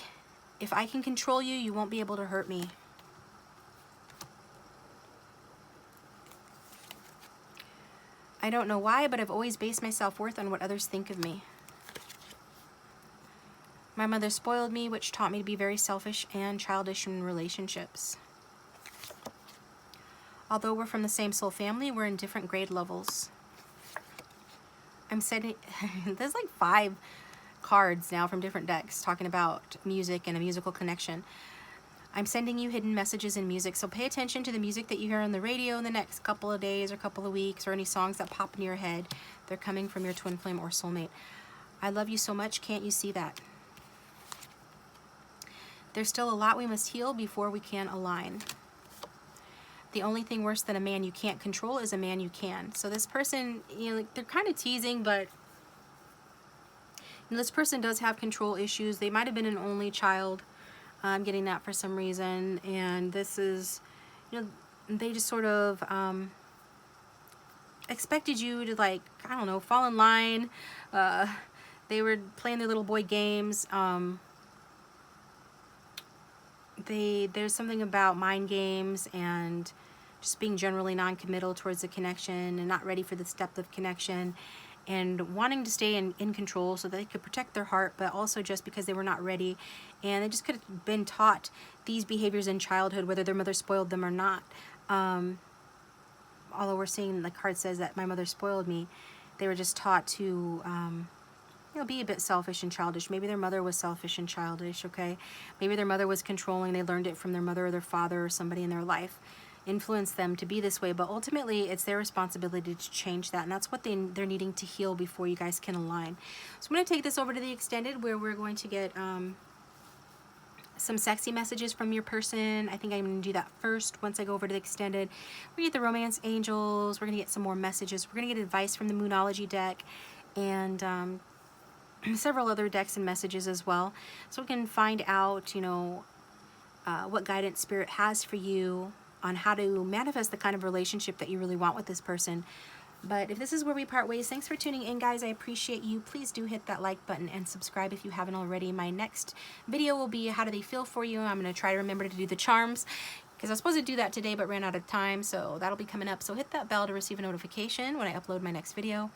if I can control you, you won't be able to hurt me. I don't know why, but I've always based my self-worth on what others think of me. My mother spoiled me, which taught me to be very selfish and childish in relationships. Although we're from the same soul family, we're in different grade levels. I'm setting, there's like 5 cards now from different decks talking about music and a musical connection. I'm sending you hidden messages in music, so pay attention to the music that you hear on the radio in the next couple of days or couple of weeks, or any songs that pop in your head. They're coming from your twin flame or soulmate. I love you so much, can't you see that? There's still a lot we must heal before we can align. The only thing worse than a man you can't control is a man you can. So this person, like, they're kind of teasing, but this person does have control issues. They might have been an only child. I'm getting that for some reason. And this is, they just sort of expected you to, like, I don't know, fall in line. They were playing their little boy games. There's something about mind games and just being generally non-committal towards the connection and not ready for this depth of connection, and wanting to stay in control so that they could protect their heart, but also just because they were not ready, and they just could have been taught these behaviors in childhood, whether their mother spoiled them or not. Although we're seeing the card says that my mother spoiled me, they were just taught to be a bit selfish and childish. Maybe their mother was selfish and childish, okay? Maybe their mother was controlling. They learned it from their mother or their father or somebody in their life. Influenced them to be this way, but ultimately it's their responsibility to change that, and that's what they're needing to heal before you guys can align. So I'm going to take this over to the extended, where we're going to get some sexy messages from your person. I think I'm going to do that first. Once I go over to the extended, we get the romance angels. We're going to get some more messages. We're going to get advice from the Moonology deck, and several other decks and messages as well, so we can find out what guidance spirit has for you on how to manifest the kind of relationship that you really want with this person. But if this is where we part ways, thanks for tuning in, guys. I appreciate you. Please do hit that like button and subscribe if you haven't already. My next video will be how do they feel for you. I'm going to try to remember to do the charms, because I was supposed to do that today but ran out of time, so that'll be coming up. So hit that bell to receive a notification when I upload my next video.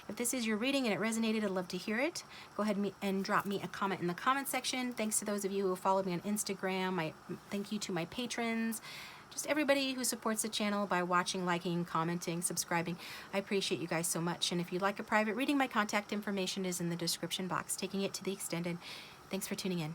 If this is your reading and it resonated, I'd love to hear it. Go ahead and drop me a comment in the comment section. Thanks to those of you who follow me on Instagram. Thank you to my patrons. Just everybody who supports the channel by watching, liking, commenting, subscribing. I appreciate you guys so much. And if you'd like a private reading, my contact information is in the description box. Taking it to the extended. Thanks for tuning in.